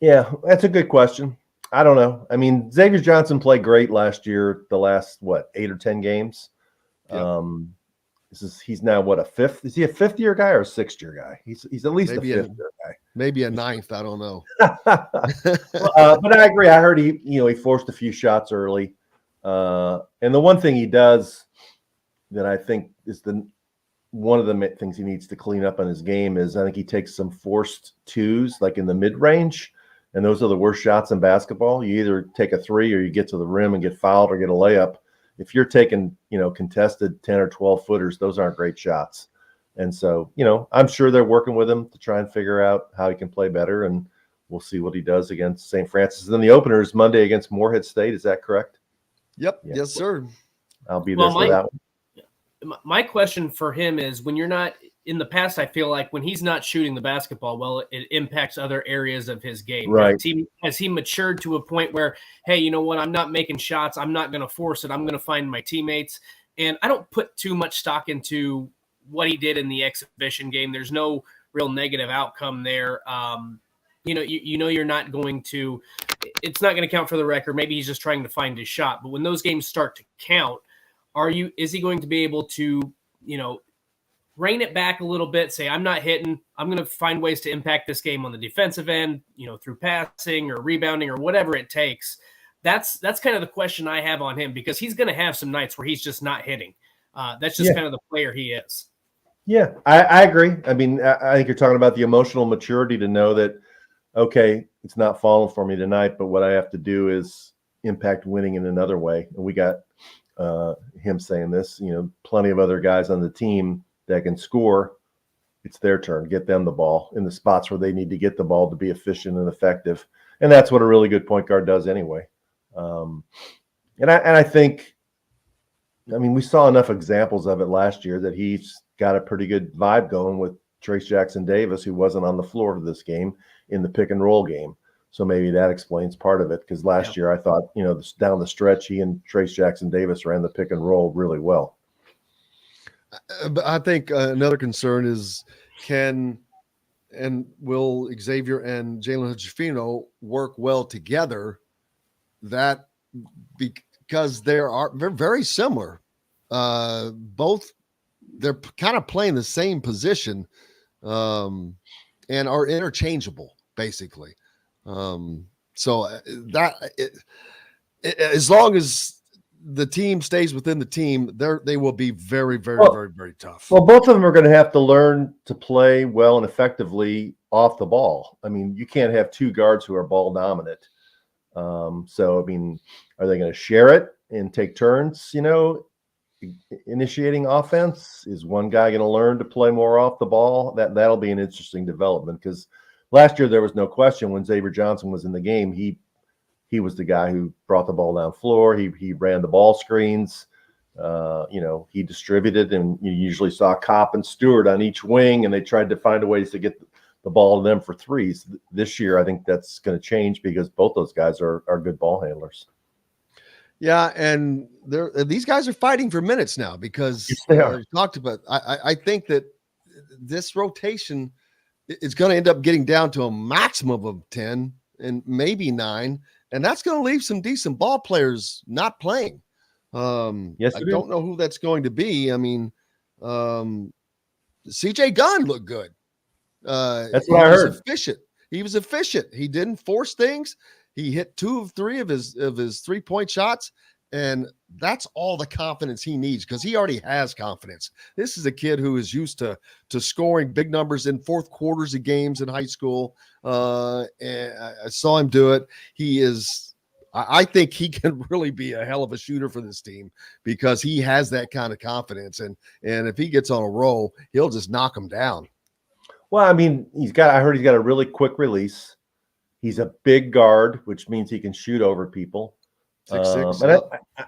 Yeah, that's a good question. I don't know. I mean, Xavier Johnson played great last year. The last 8 or 10 games. Yeah. He's now a fifth? Is he a fifth-year guy or a sixth-year guy? He's at least maybe a fifth-year guy.
Maybe a ninth. I don't know.
But I agree. I heard he forced a few shots early. And the one thing he does that I think is one of the things he needs to clean up on his game is I think he takes some forced twos, like in the mid-range, and those are the worst shots in basketball. You either take a three or you get to the rim and get fouled or get a layup. If you're taking, contested 10 or 12 footers, those aren't great shots. And so, I'm sure they're working with him to try and figure out how he can play better, and we'll see what he does against St. Francis. And then the opener is Monday against Morehead State. Is that correct?
Yep. Yeah. Yes, sir.
I'll be there for that one.
My question for him is, when you're not in the past, I feel like when he's not shooting the basketball well, it impacts other areas of his game.
Right.
Has he matured to a point where, hey, you know what? I'm not making shots. I'm not going to force it. I'm going to find my teammates. And I don't put too much stock into what he did in the exhibition game. There's no real negative outcome there. You're not going to – it's not going to count for the record. Maybe he's just trying to find his shot. But when those games start to count, is he going to be able to, rein it back a little bit, say, I'm not hitting, I'm going to find ways to impact this game on the defensive end, through passing or rebounding or whatever it takes? That's kind of the question I have on him, because he's going to have some nights where he's just not hitting. That's just kind of the player he is.
Yeah, I agree. I mean, I think you're talking about the emotional maturity to know that, okay, it's not falling for me tonight, but what I have to do is impact winning in another way. And we got him saying this, plenty of other guys on the team that can score. It's their turn. Get them the ball in the spots where they need to get the ball to be efficient and effective. And that's what a really good point guard does anyway. And I think, we saw enough examples of it last year that he's got a pretty good vibe going with Trace Jackson Davis, who wasn't on the floor for this game in the pick and roll game. So maybe that explains part of it, because last year I thought, down the stretch, he and Trace Jackson Davis ran the pick and roll really well.
But I think another concern is, will Xavier and Jalen Hood-Schifino work well together? That because they're very similar. Both they're kind of playing the same position, and are interchangeable basically. So as long as the team stays within the team, they will be very, very, very, very tough.
Well, both of them are going to have to learn to play well and effectively off the ball. You can't have two guards who are ball dominant. Are they going to share it and take turns, initiating offense? Is one guy going to learn to play more off the ball? That'll be an interesting development, because last year there was no question when Xavier Johnson was in the game, he was the guy who brought the ball down floor. He ran the ball screens. He distributed, and you usually saw Kopp and Stewart on each wing, and they tried to find ways to get the ball to them for threes. This year, I think that's going to change, because both those guys are good ball handlers.
Yeah, and these guys are fighting for minutes now, because talked about. I think that this rotation is going to end up getting down to a maximum of 10 and maybe 9. And that's going to leave some decent ball players not playing.
Yes,
I don't know who that's going to be. CJ Gunn looked good.
That's what I heard.
He was efficient. He didn't force things. He hit 2 of 3 of his 3-point shots, and that's all the confidence he needs, because he already has confidence. This is a kid who is used to scoring big numbers in fourth quarters of games in high school. And I saw him do it. I think he can really be a hell of a shooter for this team, because he has that kind of confidence. And if he gets on a roll, he'll just knock them down.
Well, I heard he's got a really quick release. He's a big guard, which means he can shoot over people.
6'6".
And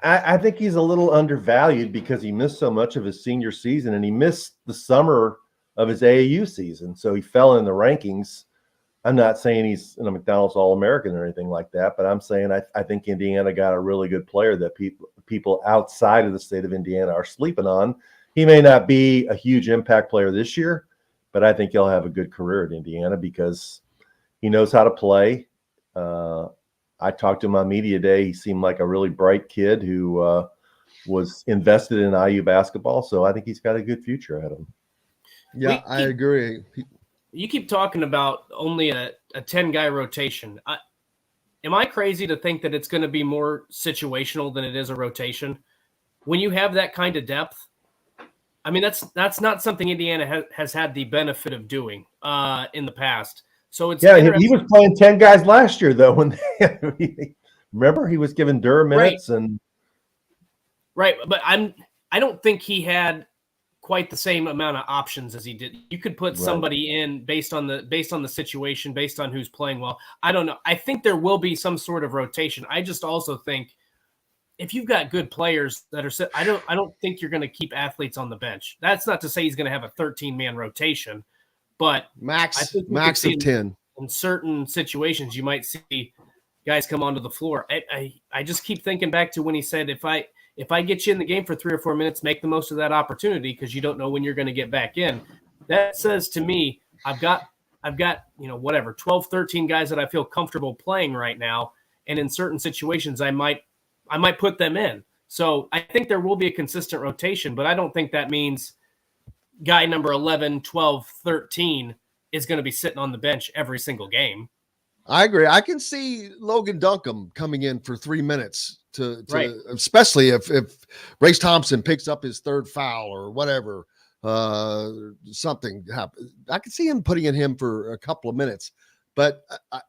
I think he's a little undervalued, because he missed so much of his senior season, and he missed the summer of his AAU season. So he fell in the rankings. I'm not saying he's a McDonald's All-American or anything like that, but I'm saying I think Indiana got a really good player that people outside of the state of Indiana are sleeping on. He may not be a huge impact player this year, but I think he'll have a good career at Indiana because he knows how to play. I talked to him on media day. He seemed like a really bright kid who was invested in IU basketball. So I think he's got a good future ahead of him.
Yeah, I agree.
You keep talking about only a 10-guy rotation. Am I crazy to think that it's going to be more situational than it is a rotation? When you have that kind of depth, I mean, that's not something Indiana has had the benefit of doing in the past. So it's
he was playing 10 guys last year though. When remember he was giving Durr minutes and
but I don't think he had quite the same amount of options as he did. You could put somebody in based on the situation, based on who's playing well. I don't know. I think there will be some sort of rotation. I just also think if you've got good players that are, I don't think you're going to keep athletes on the bench. That's not to say he's going to have a 13-man rotation, but
max of 10.
In certain situations, you might see guys come onto the floor. I just keep thinking back to when he said, if I get you in the game for 3 or 4 minutes, make the most of that opportunity because you don't know when you're going to get back in. That says to me, I've got 12, 13 guys that I feel comfortable playing right now, and in certain situations, I might put them in. So I think there will be a consistent rotation, but I don't think that means guy number 11, 12, 13 is going to be sitting on the bench every single game.
I agree. I can see Logan Duncombe coming in for 3 minutes to especially if Race Thompson picks up his third foul or whatever, something happens. I can see him putting in him for a couple of minutes, but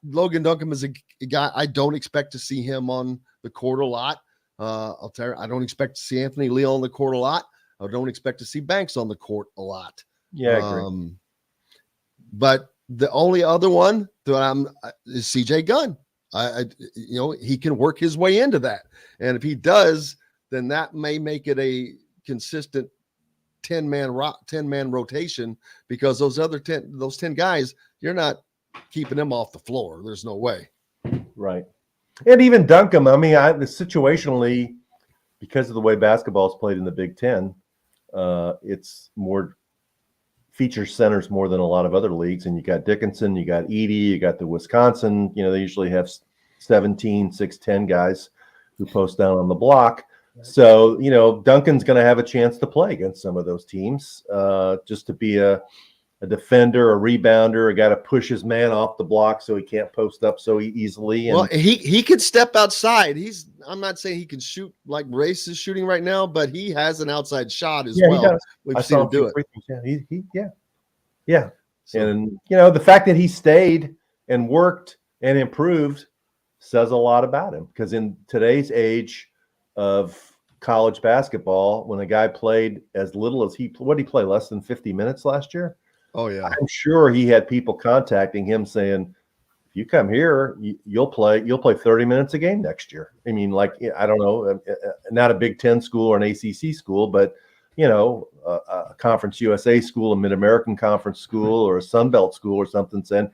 Logan Duncombe is a guy I don't expect to see him on the court a lot. I'll tell you, I don't expect to see Anthony Leal on the court a lot. I don't expect to see Banks on the court a lot.
Yeah, I agree.
But the only other one that is CJ Gunn. He can work his way into that. And if he does, then that may make it a consistent 10-man rotation because those 10 guys, you're not keeping them off the floor. There's no way.
Right. And even Duncombe, I mean, situationally, because of the way basketball is played in the Big Ten, it's more features centers more than a lot of other leagues. And you got Dickinson, you got Edey, you got the Wisconsin, they usually have 17, 6'10" guys who post down on the block. So, Duncan's going to have a chance to play against some of those teams, just to be a defender, a rebounder, a guy to push his man off the block so he can't post up so easily.
Well, he could step outside. I'm not saying he can shoot like Race is shooting right now, but he has an outside shot as well. We've seen him do it.
Yeah. So, and the fact that he stayed and worked and improved says a lot about him, because in today's age of college basketball, when a guy played as little as he play less than 50 minutes last year?
Oh yeah,
I'm sure he had people contacting him saying, "If you come here, you'll play 30 minutes a game next year." I mean, I don't know, not a Big Ten school or an ACC school, but a Conference USA school, a Mid-American Conference school, or a Sun Belt school or something, saying,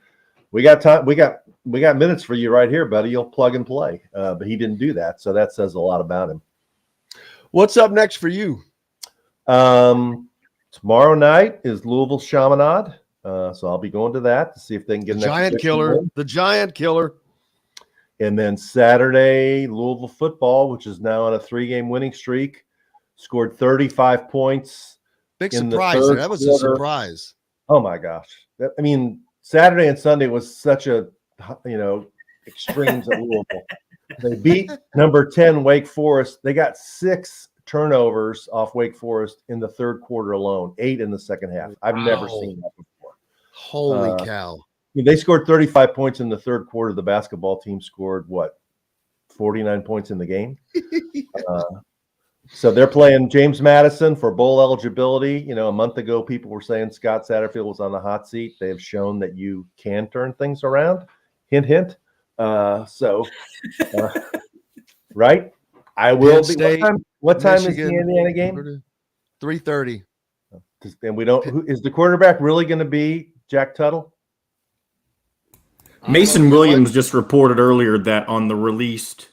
"We got time, we got minutes for you right here, buddy. You'll plug and play." But he didn't do that, so that says a lot about him.
What's up next for you?
Tomorrow night is Louisville Chaminade, so I'll be going to that to see if they can get
the giant killer.
And then Saturday, Louisville football, which is now on a 3-game winning streak, scored 35 points.
Big surprise! That was a surprise.
Oh my gosh! Saturday and Sunday was such a extremes at Louisville. They beat number 10 Wake Forest. They got 6 turnovers off Wake Forest in the third quarter alone, 8 in the second half. I've never seen that before.
Holy cow.
They scored 35 points in the third quarter. The basketball team scored 49 points in the game. So they're playing James Madison for bowl eligibility. A month ago, people were saying Scott Satterfield was on the hot seat. They have shown that you can turn things around. Hint, hint. Right? I will be. What time is the Indiana game?
3:30.
And we don't. Is the quarterback really going to be Jack Tuttle?
Mason Williams just reported earlier that on the released,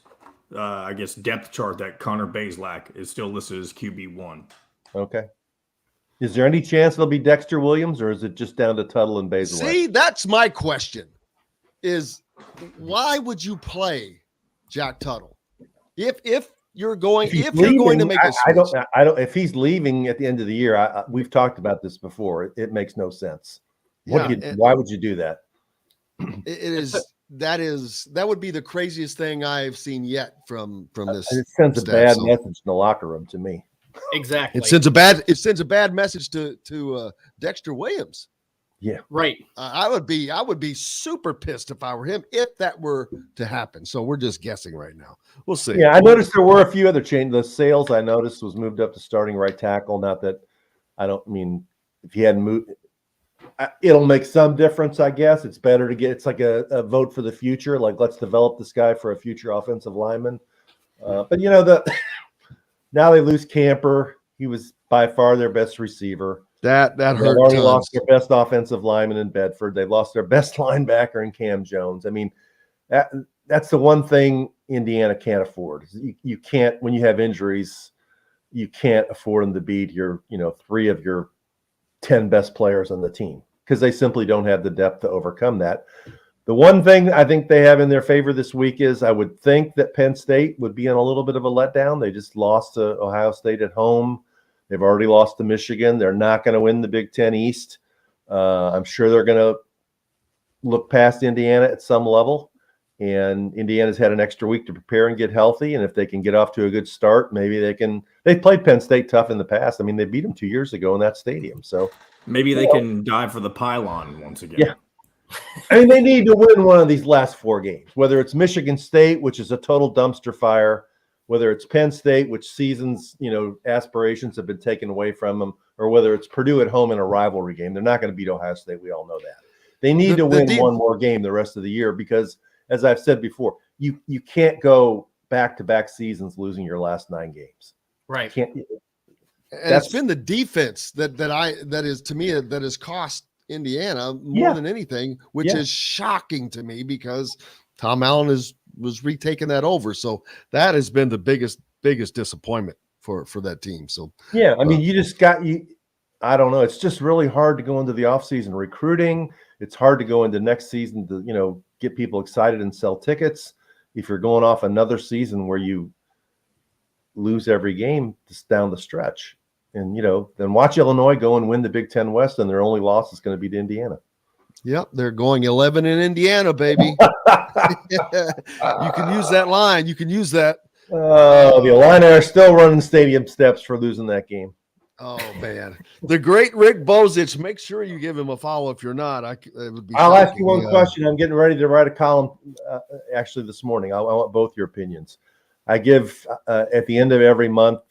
I guess, depth chart that Connor Bazelak is still listed as QB1.
Okay. Is there any chance it'll be Dexter Williams, or is it just down to Tuttle and Bazelak?
See, that's my question: is why would you play Jack Tuttle if you're going to make a switch?
I don't. If he's leaving at the end of the year, we've talked about this before. It makes no sense. Why would you do that?
That would be the craziest thing I've seen yet from this.
It sends a bad message in the locker room to me.
Exactly.
It sends a bad message to Dexter Williams.
Yeah.
Right.
I would be super pissed if I were him, if that were to happen. So we're just guessing right now. We'll see.
Yeah, I noticed there were a few other changes. The Sales I noticed was moved up to starting right tackle. Not that if he hadn't moved, it'll make some difference, I guess. It's better to get. It's like a vote for the future. Like, let's develop this guy for a future offensive lineman. But now they lose Camper. He was by far their best receiver.
That hurt.
They've already lost their best offensive lineman in Bedford. They've lost their best linebacker in Cam Jones. I mean, that's the one thing Indiana can't afford. You can't, when you have injuries, you can't afford them to beat your 3 of your 10 best players on the team, because they simply don't have the depth to overcome that. The one thing I think they have in their favor this week is I would think that Penn State would be in a little bit of a letdown. They just lost to Ohio State at home. They've already lost to Michigan. They're not going to win the Big Ten East. I'm sure they're going to look past Indiana at some level. And Indiana's had an extra week to prepare and get healthy. And if they can get off to a good start, maybe they can. They've played Penn State tough in the past. I mean, they beat them 2 years ago in that stadium. So
maybe they can dive for the pylon once again.
Yeah. I mean, they need to win one of these last 4 games, whether it's Michigan State, which is a total dumpster fire, whether it's Penn State, which seasons, aspirations have been taken away from them, or whether it's Purdue at home in a rivalry game. They're not going to beat Ohio State. We all know that. They need to win one more game the rest of the year because, as I've said before, you can't go back-to-back seasons losing your last 9 games.
Right.
And it's been the defense that has cost Indiana more than anything, which is shocking to me because Tom Allen was retaking that over. So that has been the biggest disappointment for that team. So
I mean, I don't know. It's just really hard to go into the offseason recruiting. It's hard to go into next season to, get people excited and sell tickets. If you're going off another season where you lose every game just down the stretch. And, then watch Illinois go and win the Big Ten West, and their only loss is going to be to Indiana.
Yep, they're going 11 in Indiana, baby. You can use that line. You can use that.
The Illini are still running stadium steps for losing that game.
Oh, man. The great Rick Bozich. Make sure you give him a follow if you're not.
I'll ask you one question. I'm getting ready to write a column actually this morning. I want both your opinions. I give at the end of every month,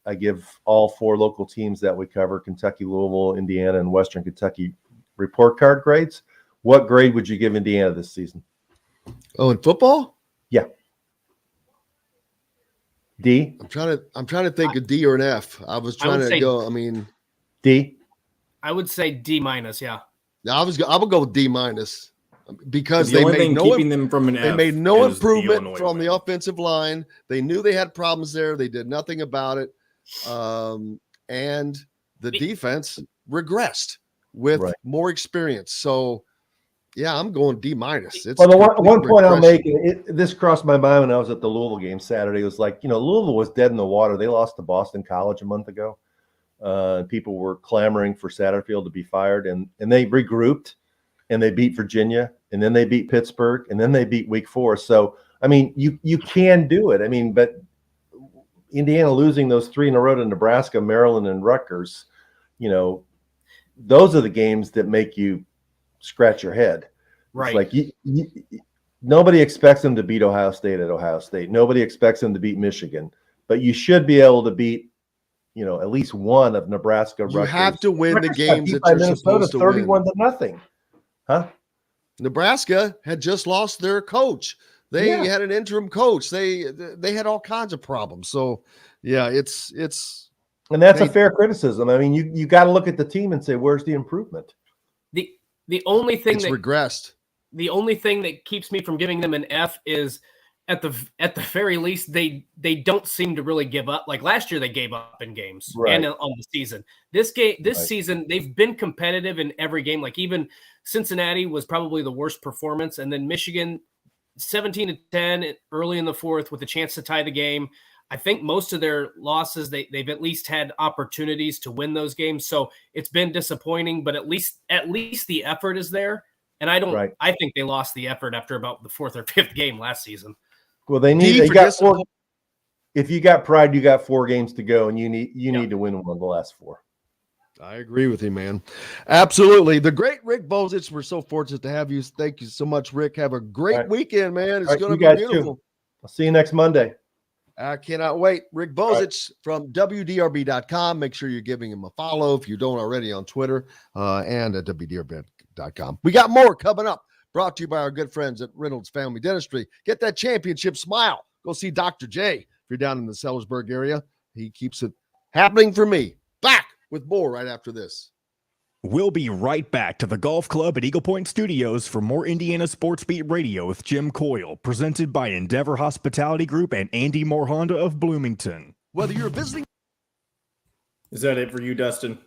I give all 4 local teams that we cover, Kentucky, Louisville, Indiana, and Western Kentucky, report card grades. What grade would you give Indiana this season?
Oh, in football?
Yeah. D?
I'm trying to think of D or an F. I was trying to go,
D?
I would say D minus, yeah.
I would go with D minus because
they made
no improvement from the offensive line. They knew they had problems there. They did nothing about it. And the defense regressed with more experience. So, I'm going D minus.
Well, the one point I'll make, this crossed my mind when I was at the Louisville game Saturday. It was like, Louisville was dead in the water. They lost to Boston College a month ago. People were clamoring for Satterfield to be fired, and they regrouped, and they beat Virginia, and then they beat Pittsburgh, and then they beat Week 4. So, you can do it. But Indiana losing those 3 in a row to Nebraska, Maryland, and Rutgers, those are the games that make you scratch your head.
Right.
It's like nobody expects them to beat Ohio State at Ohio State. Nobody expects them to beat Michigan, but you should be able to beat, at least one of Nebraska.
You
Rutgers.
have to win the games that you're supposed to
31
win.
31-0. Huh?
Nebraska had just lost their coach. They had an interim coach. They had all kinds of problems. So, it's
and that's a fair criticism. You got to look at the team and say, where's the improvement?
The only thing
regressed.
the only thing that keeps me from giving them an F is at the very least, they don't seem to really give up. Like last year, they gave up in games and on the season. This season, they've been competitive in every game. Like even Cincinnati was probably the worst performance, and then Michigan 17-10 early in the fourth with a chance to tie the game. I think most of their losses, they've at least had opportunities to win those games. So it's been disappointing, but at least the effort is there. And I think they lost the effort after about the fourth or fifth game last season.
Well, they got four. If you got pride, you got 4 games to go, and you need to win one of the last 4.
I agree with you, man. Absolutely. The great Rick Bozich, we're so fortunate to have you. Thank you so much, Rick. Have a great weekend, man. It's going to be beautiful.
Too. I'll see you next Monday.
I cannot wait. Rick Bozich from WDRB.com. Make sure you're giving him a follow if you don't already on Twitter and at WDRB.com. We got more coming up. Brought to you by our good friends at Reynolds Family Dentistry. Get that championship smile. Go see Dr. J if you're down in the Sellersburg area. He keeps it happening for me. Back with more right after this.
We'll be right back to the Golf Club at Eagle Point Studios for more Indiana Sports Beat Radio with Jim Coyle, presented by Endeavor Hospitality Group and Andy Moore Honda of Bloomington.
Whether you're visiting.
Is that it for you, Dustin?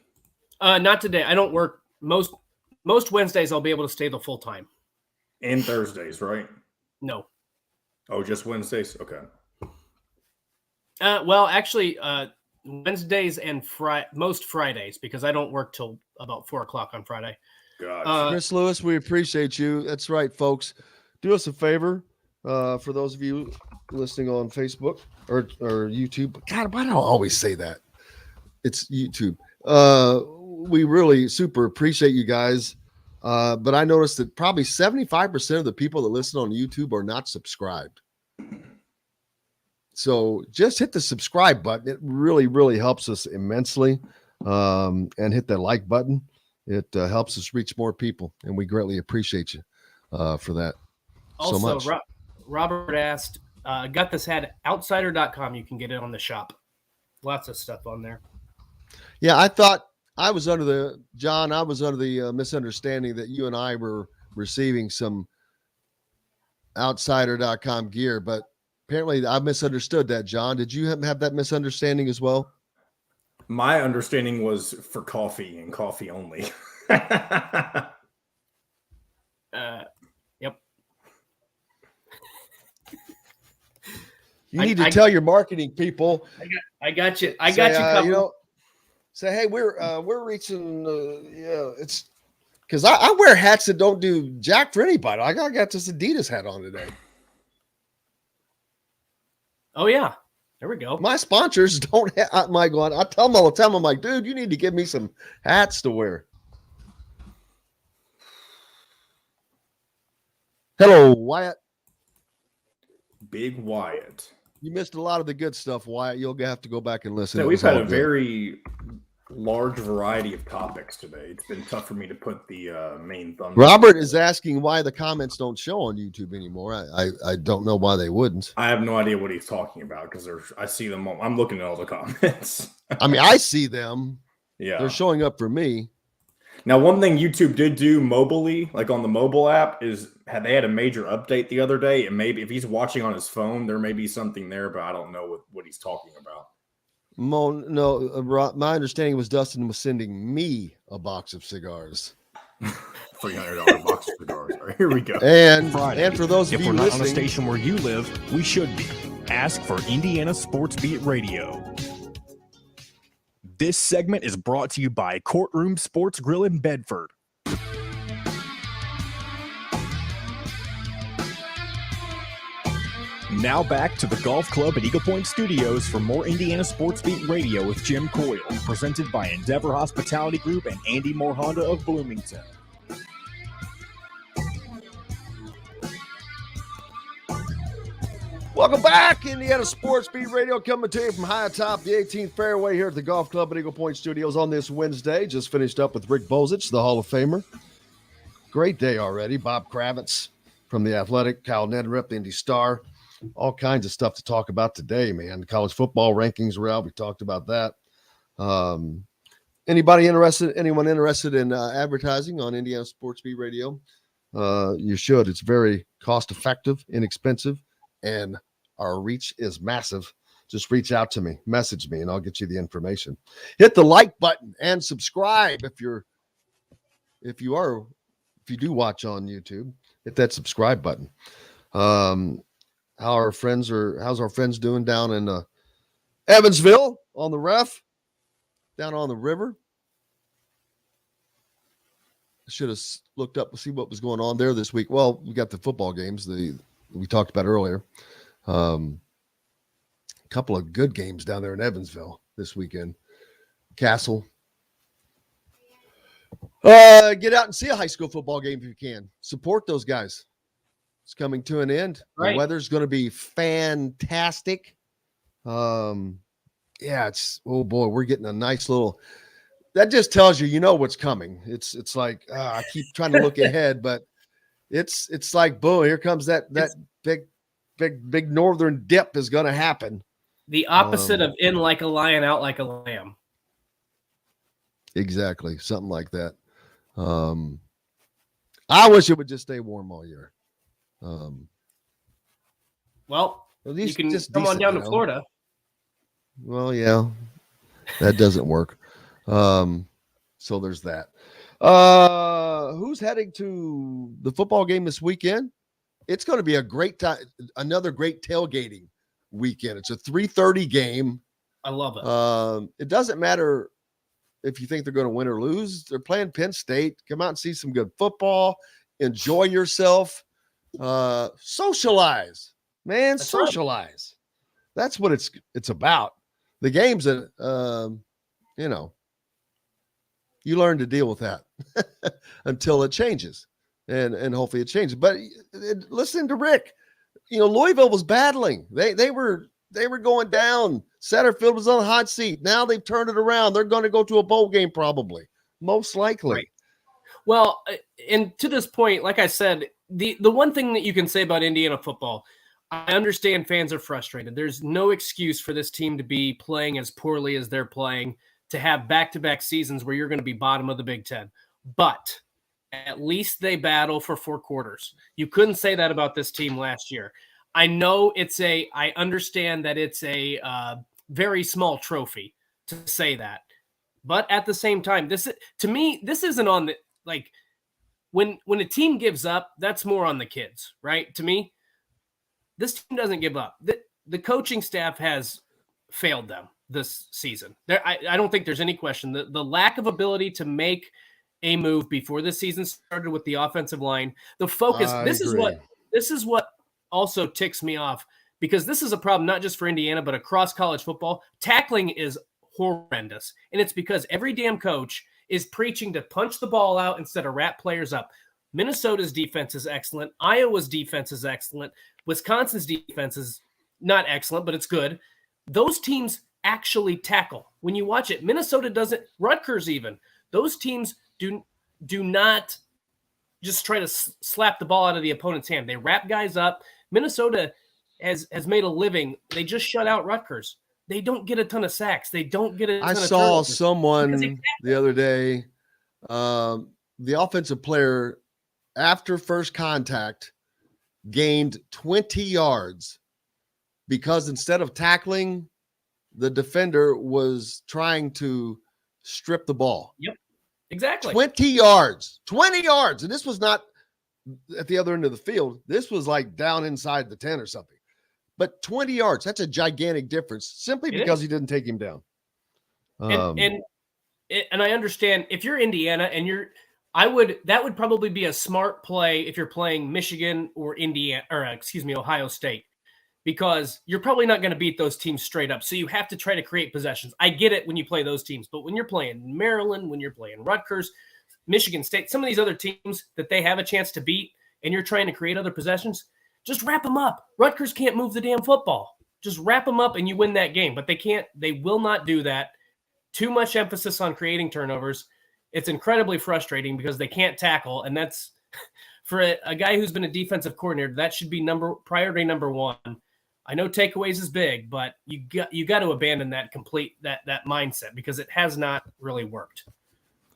Not today. I don't work most Wednesdays. I'll be able to stay the full time.
And Thursdays, right?
No.
Oh, just Wednesdays? Okay.
Well, actually, Wednesdays and most Fridays, because I don't work till about 4:00 on Friday.
Chris Lewis, we appreciate you. That's right, folks. Do us a favor for those of you listening on Facebook or YouTube. God, why do I always say that? It's YouTube. We really super appreciate you guys. But I noticed that probably 75% of the people that listen on YouTube are not subscribed. So just hit the subscribe button. It really, really helps us immensely. And hit that like button. It helps us reach more people. And we greatly appreciate you for that
also,
so much.
Robert asked, got this hat outsider.com. You can get it on the shop. Lots of stuff on there.
Yeah, I thought I was under the misunderstanding that you and I were receiving some outsider.com gear, but apparently I misunderstood that, John. Did you have that misunderstanding as well?
My understanding was for coffee and coffee only.
Yep.
You need to tell your marketing people.
I got you. I got you covered.
Say, hey, we're reaching. It's because I wear hats that don't do jack for anybody. I got this Adidas hat on today.
Oh yeah, there we go.
My sponsors don't have my going. I tell them all the time. I'm like, dude, you need to give me some hats to wear. Hello, Wyatt.
Big Wyatt.
You missed a lot of the good stuff, Wyatt. You'll have to go back and listen.
So we've had a very large variety of topics today. It's been tough for me to put the main thumbs.
Robert is asking why the comments don't show on YouTube anymore. I don't know why they wouldn't.
I have no idea what he's talking about because I see them. I'm looking at all the comments.
I mean, I see them.
Yeah,
they're showing up for me.
Now, one thing YouTube did do mobilely, like on the mobile app, is they had a major update the other day, and maybe if he's watching on his phone, there may be something there, but I don't know what he's talking about.
My understanding was Dustin was sending me a box of cigars.
$300 box of cigars. All right, here we go.
And
Friday,
and for those of
if
you
we're not
listening,
on a station where you live, we should be. Ask for Indiana Sports Beat Radio. This segment is brought to you by Courtroom Sports Grill in Bedford. Now back to the Golf Club at Eagle Point Studios for more Indiana Sports Beat Radio with Jim Coyle, presented by Endeavor Hospitality Group and Andy Moore Honda of Bloomington.
welcome back. Indiana Sports Beat Radio coming to you from high atop the 18th fairway here at the Golf Club at Eagle Point Studios on this Wednesday. Just finished up with Rick Bozich, the Hall of Famer. Great day already. Bob Kravitz from The Athletic, Kyle Neddenriep, the Indy Star. All kinds of stuff to talk about today, man. College football rankings were out. We talked about that. Anyone interested in advertising on Indiana Sports Beat Radio?
You should. It's very cost effective, inexpensive, and our reach is massive. Just reach out to me, message me, and I'll get you the information. Hit the like button and subscribe if you do watch on YouTube. Hit that subscribe button. How's our friends doing down in Evansville on the ref, down on the river? I should have looked up to see what was going on there this week. Well, we got the football games we talked about earlier. A couple of good games down there in Evansville this weekend. Castle. Get out and see a high school football game if you can. Support those guys. It's coming to an end.
Right.
The weather's going to be fantastic. Oh boy, we're getting a nice little. That just tells you know what's coming. It's like I keep trying to look ahead, but it's like boom, here comes that big northern dip is going to happen.
The opposite of in like a lion, out like a lamb.
Exactly, something like that. I wish it would just stay warm all year.
Well,
at least
you can
just
come on
decent,
down to Florida.
Well, yeah, that doesn't work. So there's that. Who's heading to the football game this weekend? It's going to be a great time. Another great tailgating weekend. It's a 3:30 game.
I love it.
It doesn't matter if you think they're going to win or lose. They're playing Penn State. Come out and see some good football. Enjoy yourself. Socialize, man.
That's
socialize. Right. That's what it's about. The game's you learn to deal with that until it changes, and hopefully it changes. But listen to Rick. Louisville was battling. They were going down. Satterfield was on the hot seat. Now they've turned it around. They're going to go to a bowl game probably, most likely.
Right. Well, and to this point, like I said, the one thing that you can say about Indiana football, I understand fans are frustrated. There's no excuse for this team to be playing as poorly as they're playing, to have back-to-back seasons where you're going to be bottom of the Big Ten. But at least they battle for 4 quarters. You couldn't say that about this team last year. I know I understand that it's a very small trophy to say that. But at the same time, this isn't on the, like, when a team gives up, that's more on the kids, right? To me, this team doesn't give up. The coaching staff has failed them this season. I don't think there's any question. The lack of ability to make a move before the season started with the offensive line, the focus. This is what also ticks me off, because this is a problem not just for Indiana, but across college football. Tackling is horrendous, and it's because every damn coach is preaching to punch the ball out instead of wrap players up. Minnesota's defense is excellent. Iowa's defense is excellent. Wisconsin's defense is not excellent, but it's good. Those teams actually tackle. When you watch it, Minnesota doesn't. Rutgers even. Those teams do not just try to slap the ball out of the opponent's hand. They wrap guys up. Minnesota has made a living. They just shut out Rutgers. They don't get a ton of sacks. They don't get a ton of turnovers.
I saw someone the other day, the offensive player, after first contact, gained 20 yards because instead of tackling, the defender was trying to strip the ball.
Yep, exactly.
20 yards. And this was not at the other end of the field. This was like down inside the 10 or something. But 20 yards, that's a gigantic difference simply because he didn't take him down.
And I understand if you're Indiana and that would probably be a smart play if you're playing Michigan or Ohio State, because you're probably not going to beat those teams straight up. So you have to try to create possessions. I get it when you play those teams, but when you're playing Maryland, when you're playing Rutgers, Michigan State, some of these other teams that they have a chance to beat, and you're trying to create other possessions, just wrap them up. Rutgers can't move the damn football. Just wrap them up and you win that game. But they will not do that. Too much emphasis on creating turnovers. It's incredibly frustrating because they can't tackle. And that's, for a guy who's been a defensive coordinator, that should be priority number one. I know takeaways is big, but you got to abandon that mindset, because it has not really worked.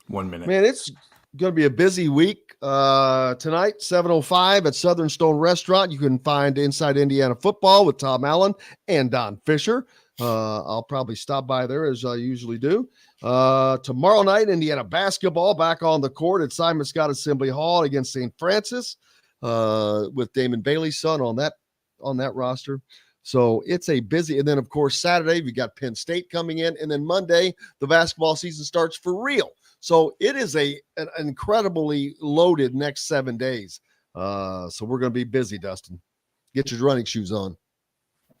1 minute.
Man, it's going to be a busy week tonight, 7:05 at Southern Stone Restaurant. You can find Inside Indiana Football with Tom Allen and Don Fisher. I'll probably stop by there as I usually do. Tomorrow night, Indiana basketball back on the court at Simon Scott Assembly Hall against St. Francis with Damon Bailey's son on that roster. So it's a busy, and then of course Saturday we got Penn State coming in, and then Monday the basketball season starts for real. So it is an incredibly loaded next 7 days. So we're going to be busy, Dustin. Get your running shoes on.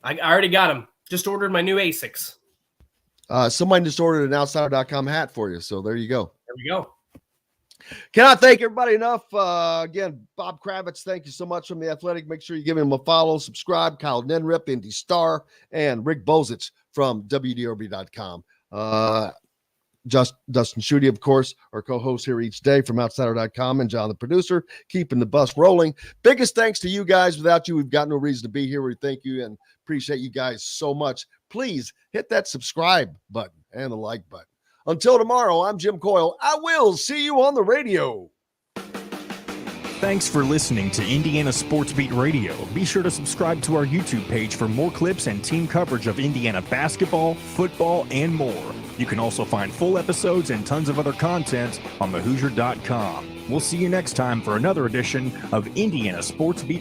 I already got them. Just ordered my new ASICs.
Somebody just ordered an outsider.com hat for you. So there you go.
There we go.
Cannot thank everybody enough. Again, Bob Kravitz, thank you so much from The Athletic. Make sure you give him a follow, subscribe. Kyle Neddenriep, Indy Star, and Rick Bozich from WDRB.com. Dustin Schutte, of course, our co-host here each day from outsider.com, and John, the producer, keeping the bus rolling. Biggest thanks to you guys. Without you, we've got no reason to be here. We thank you and appreciate you guys so much. Please hit that subscribe button and the like button. Until tomorrow, I'm Jim Coyle. I will see you on the radio.
Thanks for listening to Indiana Sports Beat Radio. Be sure to subscribe to our YouTube page for more clips and team coverage of Indiana basketball, football, and more. You can also find full episodes and tons of other content on thehoosier.com. We'll see you next time for another edition of Indiana Sports Beat